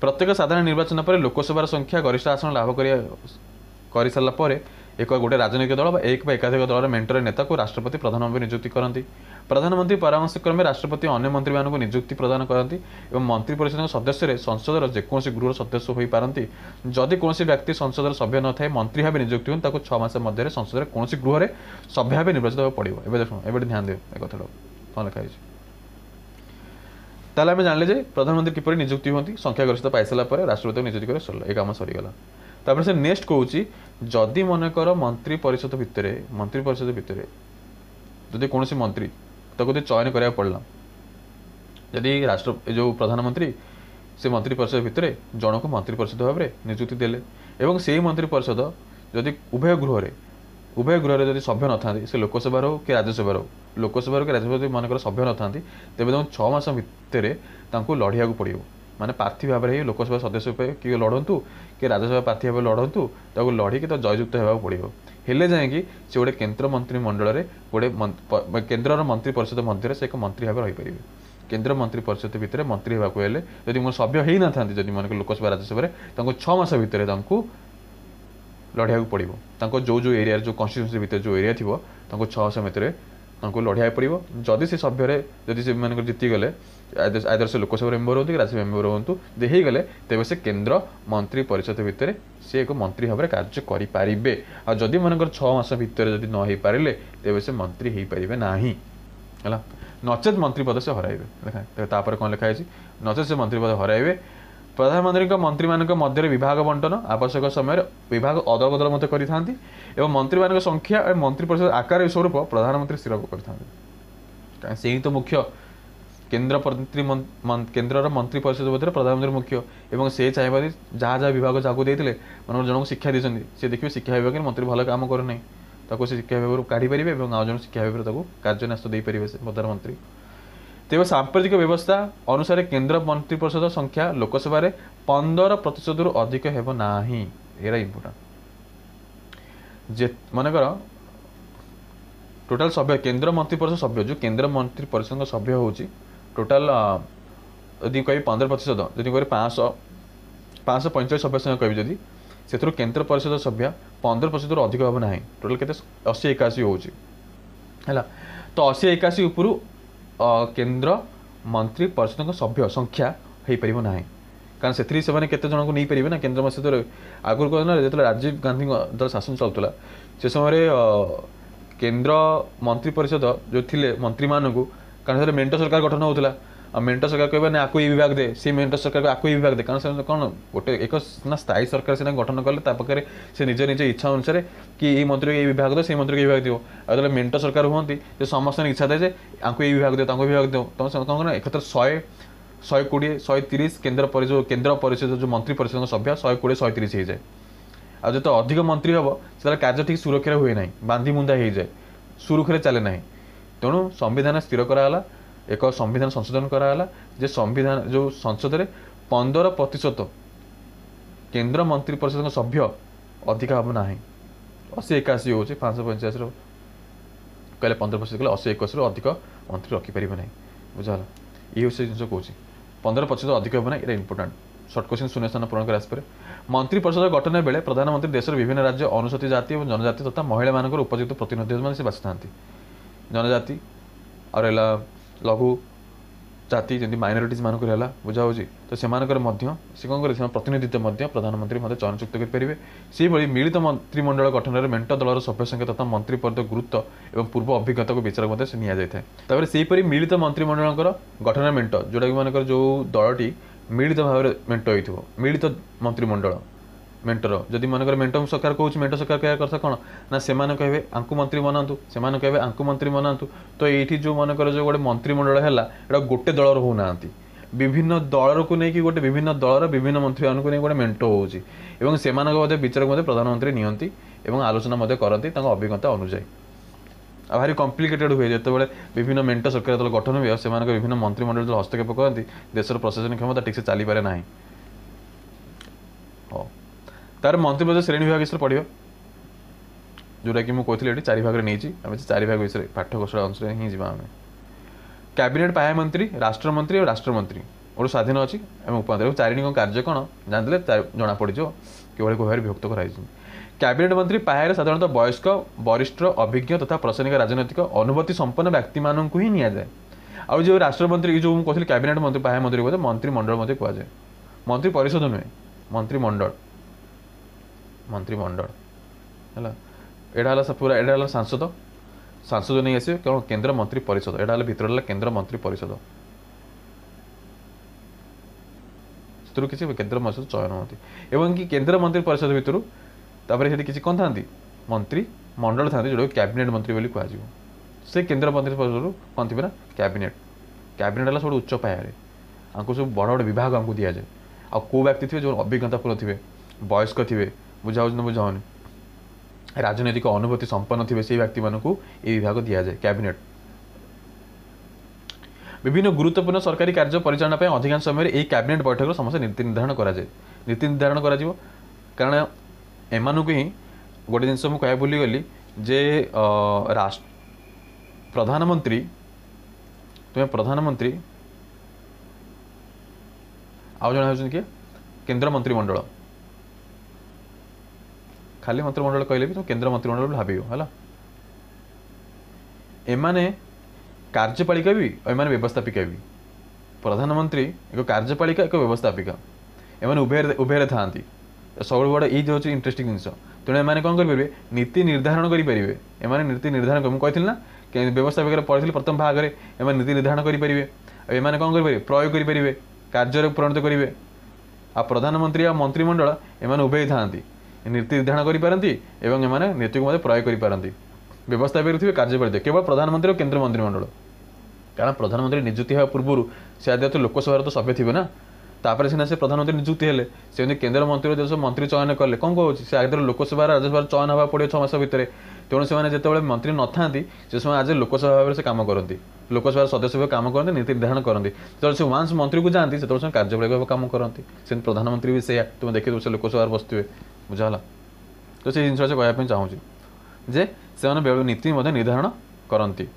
ପ୍ରତ୍ୟେକ ସାଧାରଣ ନିର୍ବାଚନ ପରେ ଲୋକସଭାର ସଂଖ୍ୟା ଗରିଷ୍ଠ ଆସନ ଲାଭ କରିସାରିଲା ପରେ ଗୋଟେ ରାଜନୈତିକ ଦଳ ବା ଏକାଧିକ ଦଳର ମେଣ୍ଟର ନେତାକୁ ରାଷ୍ଟ୍ରପତି ପ୍ରଧାନମନ୍ତ୍ରୀ ନିଯୁକ୍ତି କରନ୍ତି। ପ୍ରଧାନମନ୍ତ୍ରୀ ପରାମର୍ଶ କ୍ରମେ ରାଷ୍ଟ୍ରପତି ଅନ୍ୟ ମନ୍ତ୍ରୀମାନଙ୍କୁ ନିଯୁକ୍ତି ପ୍ରଦାନ କରନ୍ତି ଏବଂ ମନ୍ତ୍ରୀ ପରିଷଦଙ୍କ ସଦସ୍ୟରେ ସଂସଦର ଯେକୌଣସି ଗୃହର ସଦସ୍ୟ ହୋଇପାରନ୍ତି। ଯଦି କୌଣସି ବ୍ୟକ୍ତି ସଂସଦର ସଭ୍ୟ ନଥାଏ ମନ୍ତ୍ରୀ ଭାବେ ନିଯୁକ୍ତି ହୁଅନ୍ତି ତାକୁ 6 ମାସ ମଧ୍ୟରେ ସଂସଦରେ କୌଣସି ଗୃହରେ ସଭ୍ୟ ଭାବେ ନିର୍ବାଚିତ ହେବାକୁ ପଡ଼ିବ। ଏବେ ଦେଖ ଏବେ ଧ୍ୟାନ ଦେବ ଏ କଥାଟା କ'ଣ ଲେଖା ହେଇଛି। ତାହେଲେ ଆମେ ଜାଣିଲେ ଯେ ପ୍ରଧାନମନ୍ତ୍ରୀ କିପରି ନିଯୁକ୍ତି ହୁଅନ୍ତି, ସଂଖ୍ୟାଗରିଷ୍ଠତା ପାଇସାରିଲା ପରେ ରାଷ୍ଟ୍ରପତିକୁ ନିଯୁକ୍ତି କରି ସରିଲା, ଏ କାମ ସରିଗଲା। ତାପରେ ସେ ନେକ୍ସଟ କହୁଛି ଯଦି ମନେକର ମନ୍ତ୍ରୀ ପରିଷଦ ଭିତରେ ଯଦି କୌଣସି ମନ୍ତ୍ରୀ ତାକୁ ଯଦି ଚୟନ କରିବାକୁ ପଡ଼ିଲା, ଯଦି ଯେଉଁ ପ୍ରଧାନମନ୍ତ୍ରୀ ସେ ମନ୍ତ୍ରୀ ପରିଷଦ ଭିତରେ ଜଣକୁ ମନ୍ତ୍ରୀ ପରିଷଦ ଭାବରେ ନିଯୁକ୍ତି ଦେଲେ ଏବଂ ସେହି ମନ୍ତ୍ରୀ ପରିଷଦ ଯଦି ଉଭୟ ଗୃହରେ ଯଦି ସଭ୍ୟ ନଥାନ୍ତି, ସେ ଲୋକସଭାର ହେଉ କି ରାଜ୍ୟସଭାର ହେଉ, ଲୋକସଭାର କି ରାଜ୍ୟସଭାର ଯଦି ମନେକର ସଭ୍ୟ ନଥାନ୍ତି ତେବେ ତାଙ୍କୁ 6 ମାସ ଭିତରେ ତାଙ୍କୁ ଲଢ଼ିବାକୁ ପଡ଼ିବ। ମାନେ ପ୍ରାର୍ଥୀ ଭାବରେ ହିଁ ଲୋକସଭା ସଦସ୍ୟ ପାଇଁ କିଏ ଲଢ଼ନ୍ତୁ କି ରାଜ୍ୟସଭା ପ୍ରାର୍ଥୀ ଭାବରେ ଲଢ଼ନ୍ତୁ, ତାକୁ ଲଢ଼ିକି ତ ଜୟଯୁକ୍ତ ହେବାକୁ ପଡ଼ିବ। ହେଲେ ଯାଇକି ସେ ଗୋଟେ କେନ୍ଦ୍ର ମନ୍ତ୍ରିମଣ୍ଡଳରେ ଗୋଟେ କେନ୍ଦ୍ରର ମନ୍ତ୍ରୀ ପରିଷଦ ମଧ୍ୟରେ ସେ ଏକ ମନ୍ତ୍ରୀ ଭାବେ ରହିପାରିବେ। केन्द्र मंत्री परिषद भितर मंत्री होगाक हेले जदि मोर सभ्य हो ना था जदि मन लोकसभा राज्यसभा 6 मास भितर लड़िया पड़ो जो जो एरिया जो कन्स्टिट्यूएंसी भितर जो एरिया थी 6 मास भितर लड़िया पड़ो जदि से सभ्य जदि से जीतीगले आदर से लोकसभा मेम्बर हूँ कि राज्यसभा मेम्बर हूँ हो गले तेज से केन्द्र मंत्री परिषद भितर सी एक मंत्री भाव में कार्य करें आदि मनकर 6 मास भितर जब न हो पारे तेज से मंत्री हो पारे ना है नचेत मंत्री पद से हराइबे तापर कौन लिखाई नचेत से मंत्री पद हराइबे प्रधानमंत्री मंत्री मान मध्य विभाग बंटन आवश्यक समय विभाग अदल बदल मत कर मंत्री मान संख्या और मंत्री परिषद आकार स्वरूप प्रधानमंत्री स्थिर कर से तो मुख्य केन्द्र केन्द्र मंत्री परिषद मध्य प्रधानमंत्री मुख्य एवं से चाहिए जहाँ जहाँ विभाग जहाँ देते मन जन को शिक्षा देते सी देखिए शिक्षा विभाग मंत्री भल कम करना ताको शिक्षा विभाग काढ़ी पारे और आउ जन शिक्षा विभाग कार्यान्वयन दे पारे से प्रधानमंत्री तेज सांप्रदायिक व्यवस्था अनुसार केन्द्र मंत्री परिषद संख्या लोकसभा 15% रु अधिक हेब नाही एरा इम्पोर्टेंट जे मनकर टोटाल सभ्य केन्द्र मंत्री परिषद सभ्य जो केन्द्र मंत्री परिषद सभ्य होची टोटाल यदि कह 15% जदि कह 545 सभ्य संख्या कह जदि से केन्द्र परिषद सभ्य 15% रु अधिक हेब ना टोटाल के 80-81 होगा तो 80-81 उपरू केन्द्र मंत्री परिषद सभ्य संख्या हो पार ना कारण से जन को नहीं पारे ना केन्द्र परिषद आगुरी कहना जो राजीव गांधी दल शासन चलूला से समय केन्द्र मंत्री परिषद जो थे मंत्री मानू कारण मेंट सरकार गठन होता मेंट सरकार कह ना आपको ये विभाग दे से मेंट सरकार को आपको ये विभाग दे कारण कौन गोटे एक ना स्थायी सरकार सीना गठन कले पाखे से निज निज इच्छा अनुसार कि ये मंत्री को ये विभाग दो से मंत्री को ये विभाग दियो जो मेंट सरकार हमें जो समस्त इच्छा थाए आपको ये विभाग दियो विभाग दियो तुम कौन एक 120-130 केन्द्र परिषद जो मंत्री परिषद सभ्य 120-130 हो जाए आ जो अधिक मंत्री हम से कार्य ठीक सुरक्षा हुए ना बांधी बुंदा हो जाए सुरुखुरे चले ना तेणु संविधान स्थिर कराला एक संविधान संशोधन कराला जे संविधान जो संसद में 15% केन्द्र मंत्री परिषद सभ्य अधिक हम ना 80-81 हो 550 कहले 15% कहले 80-81 अधिक मंत्री रखिपर ना बुझा ये जिन कौन 15% अधिक हम ना ये इंपोर्टाट सर्ट क्वेश्चन शून्य स्थान पूरण कर मंत्री परिषद गठन बेले प्रधानमंत्री देशर विभिन्न राज्य अनुसूचित जाति और जनजाति तथा महिला मान उपयुक्त प्रतिनिधि मैंने बाछि था जनजाति और लघु जाति जमी माइनोरिटीज मानक बुझा हो तो से कौन कर प्रतिनिधित्व प्रधानमंत्री चयन चुक्त करेंगे से भाई मिलित मंत्रिमंडल गठन में मेंट दलर सभ्य संख्या तथा मंत्री पद गुरुत्व और पूर्व अभिज्ञता को विचार से निपर से मिलित मंत्रिमंडल गठन मेंट जोटा कि मानकर जो दलटी मिलित भाव में मेंट हो मिलित मंत्रिमंडल मेंटर जदि मनकर मेंट सरकार कौन मेंट सरकार कह कर कौन ना से कहे आंकु मंत्री बनातु से कहे आंकु मंत्री बनातु तो ये जो मनकर जो गोटे मंत्रिमंडल है ये गोटे दलर होना विभिन्न दलर को लेकिन गोटे विभिन्न दलर विभिन्न मंत्री मान नहीं गोटे मेंट हो विचार प्रधानमंत्री नियंती आलोचना करती अभिज्ञता अनुजाई आ भारी कम्प्लिकेटेड हुए जो विभिन्न मेंट सरकार जो गठन हुए से विभिन्न मंत्रिमंडल जो हस्तक्षेप करती देशर प्रशासनिक क्षमता ठीक से चली पारे ना तार मंत्री परिषद श्रेणी विभाग विषय पढ़ो जोटा कि मुझे ये 4 भाग में 4 भाग विषय पाठ्यकोश अनुसार ही जावा आम कैबिनेट पाया मंत्री राष्ट्रमंत्री और राष्ट्रमंत्री गोटे स्वाधीन अच्छी उपाधि 4 कार्य कौन जानते जना पड़ कि भाव विभक्त कराई कैबिनेट मंत्री पाया साधारणतः वयस्क वरिष्ठ अभिज्ञ तथा प्रशासनिक राजनैतिक अनुभूति संपन्न व्यक्ति मानक ही नि जाए आउ जो राष्ट्रमंत्री जो कहते कैबिनेट मंत्री पाया मंत्री कहते मंत्रिमंडल कहुए मंत्री परिषद नुहे मंत्रिमंडल मंत्रिमंडल है एटा पूरा एटा सांसद सांसद नहीं आसे कौन केन्द्र मंत्री परिषद एटा भर केन्द्र मंत्री परिषद किसी केन्द्र मंत्री चयन होती एवं कि केन्द्र मंत्री परिषद भितर तापर किसी कौन था मंत्री मंडल था जोटा कैबिनेट मंत्री बोली कह से केन्द्र मंत्री परिषद कौन थी ना कैबिनेट कैबिनेट है सब उच्च पाया आपको सब बड़ बड़ विभाग आमको दि जाए आ कौ व्यक्ति थे जो अभिज्ञतापूर्ण थे वयस्क थे बुझाऊँ बुझाऊनि राजनैतिक अनुभूति संपन्न थे से व्यक्ति मानक ये विभाग दि जाए कैबिनेट विभिन्न गुरुत्वपूर्ण सरकारी कार्य परिचालना अधिकांश समय यह कैबिनेट बैठक समस्त नीति निर्धारण कराए नीति निर्धारण करा कारण एमानू ही गोटे जिन मुझे कह भूलीगली जे प्रधानमंत्री तुम्हें प्रधानमंत्री आउ जन होउछन किए केंद्र मंत्रिमंडल खाली मंत्रिमंडल कहले भी तुम केंद्र मंत्रिमंडल भावियो हला एमाने कार्यपालिका भी और एमाने व्यवस्थापिका भी प्रधानमंत्री एक कार्यपालिका एक व्यवस्थापिका एमाने उभय थांती सब बड़ ये हूँ इंटरेस्टिंग जिन तेणु एम कौन करेंगे नीति निर्धारण करेंगे एम नीति निर्धारण मुझे कहती ना व्यवस्थापिका पढ़ी प्रथम भाग में एम नीति निर्धारण करेंगे एम कौन करेंगे प्रयोग करेंगे कार्य परिणत करेंगे आ प्रधानमंत्री आ मंत्रिमंडल एम उभय थांती नीति निर्धारण करेंगे एम नीति को प्रयोग करेंगे व्यवस्थापिका थे कार्यपालिका केवल प्रधानमंत्री और केंद्र मंत्रिमंडल कारण प्रधानमंत्री नियुक्ति होगा पूर्व से आदि तो लोकसभा तो सभ्य थे ना तापर सीना से प्रधानमंत्री नियुक्ति हेले से केंद्र मंत्री जो मंत्री चयन कले कौन कौन से आगे लोकसभा राज्यसभा चयन हवा पड़े 6 मास भितर तेणु से जो मंत्री न था से समय आज लोकसभा भाव से कम करती लोकसभा सदस्य भाव कम करते नीति निर्धारण करती जो वांस मंत्री को जाती से कार्यपालिका भाव कम करती से प्रधानमंत्री भी से तुम देखिए से लोकसभा बसुए बुझाला तो से जिन कहना चाहूँगी जे से नीति निर्धारण करती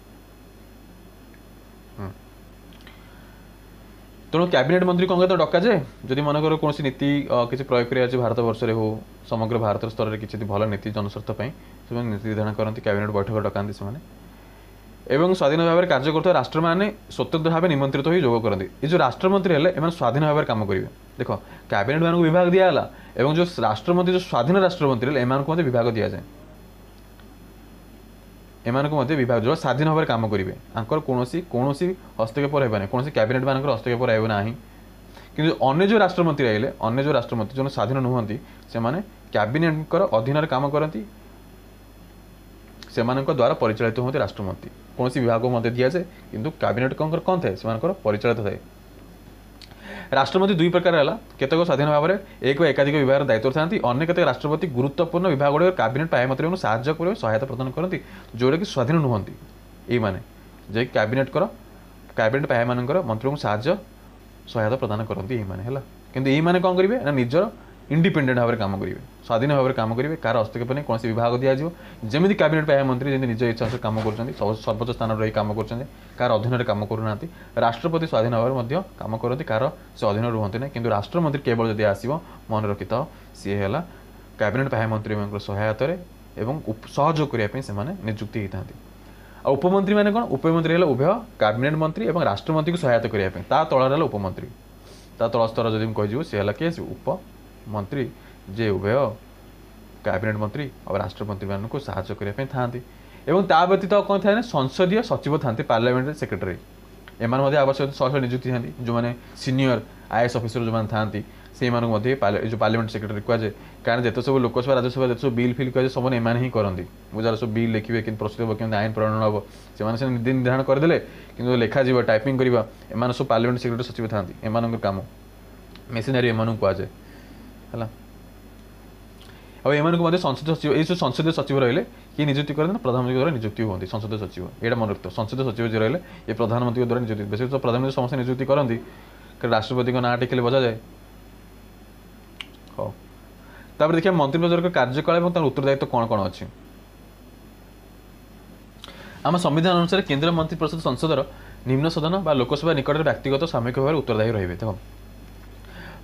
तेणु कैबिनेट मंत्री कौन कहते डका जाए जदि मनकर कौन नीति किसी प्रयोग कर भारत वर्ष हो समग्र भारत स्तर में किसी भल नीति जनस्वार्थ से नीति निर्धारण करती कैबिनेट बैठक डकाती से स्वाधीन भाव में कार्य करते राष्ट्र मैंने स्वतंत्र भाव निमंत्रित हो जोग करती ये जो राष्ट्रमंत्री हेले एम स्वाधीन भाव में काम करेंगे देख कैबिनेट मानक विभाग दिगला और जो राष्ट्रमंत्री जो स्वाधीन राष्ट्रमंत्री एम विभाग दि जाए एम विभाग जो स्वाधीन भाव में काम करेंगे आंकर कौन हस्तक्षेप होना कौन कैबिनेट मान हस्तक्षेप रहा कि अन्य जो राष्ट्रमंत्री आइले अन्य जो राष्ट्रमंत्री जो स्वाधीन नुहति से कैबिनेट अधीन काम करती से द्वारा परिचालित होती राष्ट्रमंत्री कौन विभाग को दि जाए कि कैबिनेट कौन थे से परिचालित थाए राष्ट्रपति दुई प्रकार है केतक स्वाधीन भाव में एक एकाधिक विभाग दायित्व था अन्य केतक राष्ट्रपति गुरुत्वपूर्ण विभाग गुड़िक कैबिनेट पाए मंत्री साहाय्य कर सहायता प्रदान करती जोटा कि स्वाधीन नुहति ये कैबिनेट कैबिनेट पाए मान मंत्री को साहाय्य सहायता प्रदान करती है कि कौन करेंगे ना निजर इंडिपेंडेंट भाव में काम करेंगे स्वाधीन भाव में काम करेंगे कार हस्तक्षेप नहीं कौन विभाग दिज्व जमी कैबिनेट पाए मंत्री जमी निज इच्छा से कम कर सर्वोच्च स्थान रही काम कर अधीन काम करना राष्ट्रपति स्वाधीन भाव में काम करती कार से अधीन रुहति ना कि राष्ट्रमंत्री केवल जब आसो मन रखि था सी है कैबिनेट पाए मंत्री सहायत सहयोग करने नियुक्ति होता है उपमंत्री मैंने कौन उपमंत्री है उभय कैबिनेट मंत्री और राष्ट्रमंत्री को सहायता करने तल उपमंत्री तल स्तर जब कह सी है किए उपमंत्री जे उभय कैबिनेट मंत्री और राष्ट्रमंत्री मान को साहाय्य करने था ता व्यतीत कौन था संसदीय सचिव था पार्लियामेंट सेक्रेटरी एम आवश्यक शह नियुक्ति था जो मैंने सीनियर आईएएस ऑफिसर जो था से जो पार्लियामेंट सेक्रेटरी कहुए कारण जिते सब लोकसभा राज्यसभा जिते सब बिल फिल कहुए सब एम ही करती बुझार सब बिल लिखे कि प्रस्तुत हम कि आईन प्रणयन हम से नीति निर्धारण करदे कि लिखा टाइपिंग करवा एम सब पार्लियामेंट सेक्रेटरी सचिव था एम काम मेसीनारी एम कहुए है और संसदीय सचिव ये संसदीय सचिव रहे किए नियुक्ति करते प्रधानमंत्री द्वारा नियुक्ति होती संसदीय सचिव यहाँ मन रखते संसदीय सचिव जो रहे ये प्रधानमंत्री द्वारा नियुक्ति बेस तो प्रधानमंत्री समस्त नियुक्ति करती राष्ट्रपति ना टेकिले बजा जाए हाँ तापर देखिए मंत्रिपरिषद कार्यकाल और उत्तरदायित्व कौन कौन अच्छी आम संविधान अनुसार केंद्रीय मंत्रिपरिषद संसदर निम्न सदन व लोकसभा निकट में व्यक्तिगत सामूहिक भाव में उत्तरदायी रही देख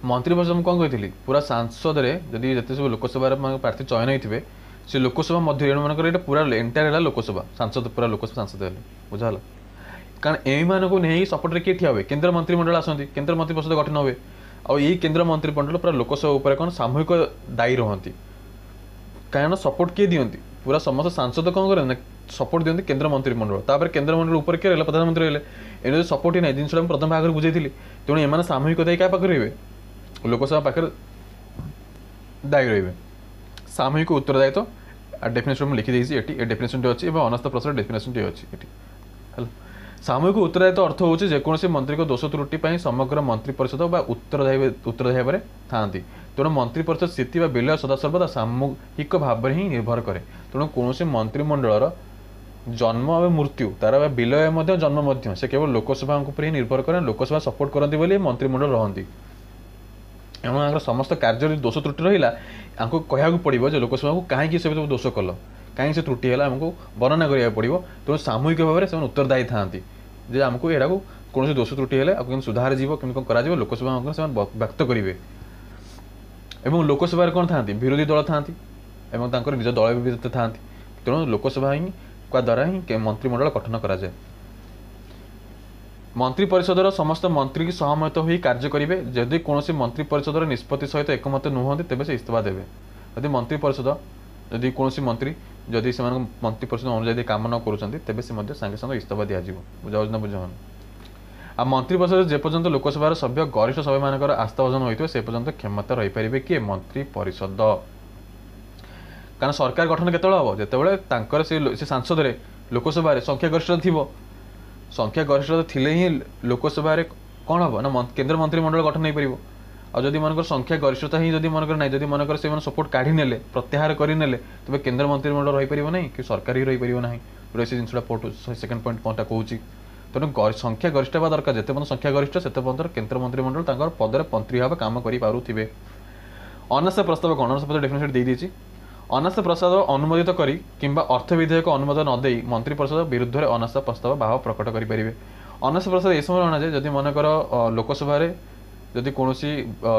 मंत्रिपरिषद कौन कही पूरा सांसद जदि जिते सब लोकसभा प्रार्थी चयन होते से लोकसभा मध्य मन पूरा एंटायर लोकसभा सांसद पूरा लोकसभा सांसद है बुझाला कारण एम को नहीं सपोर्ट किए ठिया हुए केंद्र मंत्रिमंडल आसती केंद्र मंत्रिपरिषद गठन हुए और ये केंद्र मंत्रिमंडल पूरा लोकसभा उपर कौन सामूहिक दायी रहती कहीं सपोर्ट किए दिखती पूरा समस्त सांसद कौन करें सपोर्ट दिखती केंद्र मंत्रिमंडल तापर केंद्र मंडल उपर किए प्रधानमंत्री रहे एने सपोर्ट ही ना जिन प्रथम भाग बुझे तेणु एम सामूहिक दायी क्या पाखे रे लोकसभा पाखे दायी रे सामूहिक उत्तरदायित्व डेफिनेशन लिखी ये डेफिनेशन अच्छी अनास्था प्रश्न डेफिनेशन अच्छी है सामूहिक उत्तरदायित्व अर्थ हूँ जेकोसी मंत्री को दोष त्रुटि समग्र मंत्रिपरिषद उत्तरदायी भाव था तेणु मंत्रिपरिषद स्थिति विलय सदासर्वदा सामूहिक भाव में ही निर्भर कै तेणु कौन मंत्रिमंडल जन्म और मृत्यु तार विलय जन्म से केवल लोकसभा ही निर्भर करें लोकसभा सपोर्ट करती मंत्रिमंडल रहती एवं समस्त कार्य दोष त्रुटि रहा आपको कहूँ पड़ो जो लोकसभा को कहीं सब दोष कल कहीं से त्रुटि है आमको वर्णना करा पड़ो तेणु सामूहिक भाव में उत्तरदायी था जे आमको यहाँ କୌଣସି ଦୋଷ ତ୍ରୁଟି ହେଲେ କେମିତି ସୁଧାର ଯିବ କେମିତି କ'ଣ କରାଯିବ ଲୋକସଭା ସେମାନେ ବ୍ୟକ୍ତ କରିବେ। ଏବଂ ଲୋକସଭାରେ କ'ଣ ଥାନ୍ତି ବିରୋଧୀ ଦଳ ଥାନ୍ତି ଏବଂ ତାଙ୍କର ନିଜ ଦଳ ବି ଥାନ୍ତି। ତେଣୁ ଲୋକସଭା ହିଁ ଦ୍ୱାରା ହିଁ ମନ୍ତ୍ରିମଣ୍ଡଳ ଗଠନ କରାଯାଏ। ମନ୍ତ୍ରୀ ପରିଷଦର ସମସ୍ତ ମନ୍ତ୍ରୀ ସହମତ ହୋଇ କାର୍ଯ୍ୟ କରିବେ। ଯଦି କୌଣସି ମନ୍ତ୍ରୀ ପରିଷଦର ନିଷ୍ପତ୍ତି ସହିତ ଏକମତ ନୁହନ୍ତି ତେବେ ସେ ଇସ୍ତଫା ଦେବେ। ଯଦି ମନ୍ତ୍ରୀ ପରିଷଦ ଯଦି କୌଣସି ମନ୍ତ୍ରୀ ଯଦି ସେମାନଙ୍କ ମନ୍ତ୍ରୀ ପରିଷଦ ଅନୁଯାୟୀ କାମ ନ କରୁଛନ୍ତି ତେବେ ସେ ମଧ୍ୟ ସାଙ୍ଗେ ସାଙ୍ଗେ ଇସ୍ତଫା ଦିଆଯିବ। ବୁଝାଉଛି ନା ବୁଝାଉନି? ଆଉ ମନ୍ତ୍ରୀ ପରିଷଦ ଯେପର୍ଯ୍ୟନ୍ତ ଲୋକସଭାର ସଭ୍ୟ ଗରିଷ୍ଠ ସଭ୍ୟମାନଙ୍କର ଆସ୍ଥାଭାଜନ ହୋଇଥିବ ସେ ପର୍ଯ୍ୟନ୍ତ କ୍ଷମତା ରହିପାରିବେ କିଏ ମନ୍ତ୍ରୀ ପରିଷଦ। କାରଣ ସରକାର ଗଠନ କେତେବେଳେ ହେବ ଯେତେବେଳେ ତାଙ୍କର ସେ ସାଂସଦରେ ଲୋକସଭାରେ ସଂଖ୍ୟା ଗରିଷ୍ଠତା ଥିବ। ସଂଖ୍ୟା ଗରିଷ୍ଠତା ଥିଲେ ହିଁ ଲୋକସଭାରେ କ'ଣ ହେବ ନା କେନ୍ଦ୍ର ମନ୍ତ୍ରିମଣ୍ଡଳ ଗଠନ ହୋଇପାରିବ। ଆଉ ଯଦି ମନେକର ସଂଖ୍ୟା ଗରିଷ୍ଠତା ହିଁ ଯଦି ମନେକର ନାହିଁ ଯଦି ମନେକର ସେମାନେ ସପୋର୍ଟ କାଢ଼ି ନେଲେ ପ୍ରତ୍ୟାହାର କରିନେଲେ ତେବେ କେନ୍ଦ୍ର ମନ୍ତ୍ରିମଣ୍ଡଳ ରହିପାରିବ ନାହିଁ କି ସରକାର ହିଁ ରହିପାରିବ ନାହିଁ। ଯୋଉଟା ସେ ଜିନିଷଟା ସେକେଣ୍ଡ ପଏଣ୍ଟ କ'ଣଟା କହୁଛି। ତେଣୁ ସଂଖ୍ୟା ଗରିଷ୍ଠ ହେବା ଦରକାର। ଯେତେ ପର୍ଯ୍ୟନ୍ତ ସଂଖ୍ୟା ଗରିଷ୍ଠ ସେତେ ପର୍ଯ୍ୟନ୍ତ କେନ୍ଦ୍ର ମନ୍ତ୍ରିମଣ୍ଡଳ ତାଙ୍କର ପଦରେ ମନ୍ତ୍ରୀ ଭାବେ କାମ କରିପାରୁଥିବେ। ଅନାସ୍ଥା ପ୍ରସ୍ତାବ କ'ଣ? ଅନାସ୍ଥା ପ୍ରସ୍ତାବ ଡେଫିନେସନ୍ ଦେଇଦେଇଛି। ଅନାସ୍ଥା ପ୍ରସ୍ତାବ ଅନୁମୋଦିତ କରି କିମ୍ବା ଅର୍ଥ ବିଧେୟକ ଅନୁମୋଦନ ନ ଦେଇ ମନ୍ତ୍ରୀ ପରିଷଦ ବିରୁଦ୍ଧରେ ଅନାସ୍ଥା ପ୍ରସ୍ତାବ ଭାବ ପ୍ରକଟ କରିପାରିବେ। ଅନାସ୍ଥା ପ୍ରସ୍ତାବ ଏ ସମୟରେ ଅଣାଯାଏ ଯଦି ମନେକର ଲୋକସଭାରେ ଯଦି କୌଣସି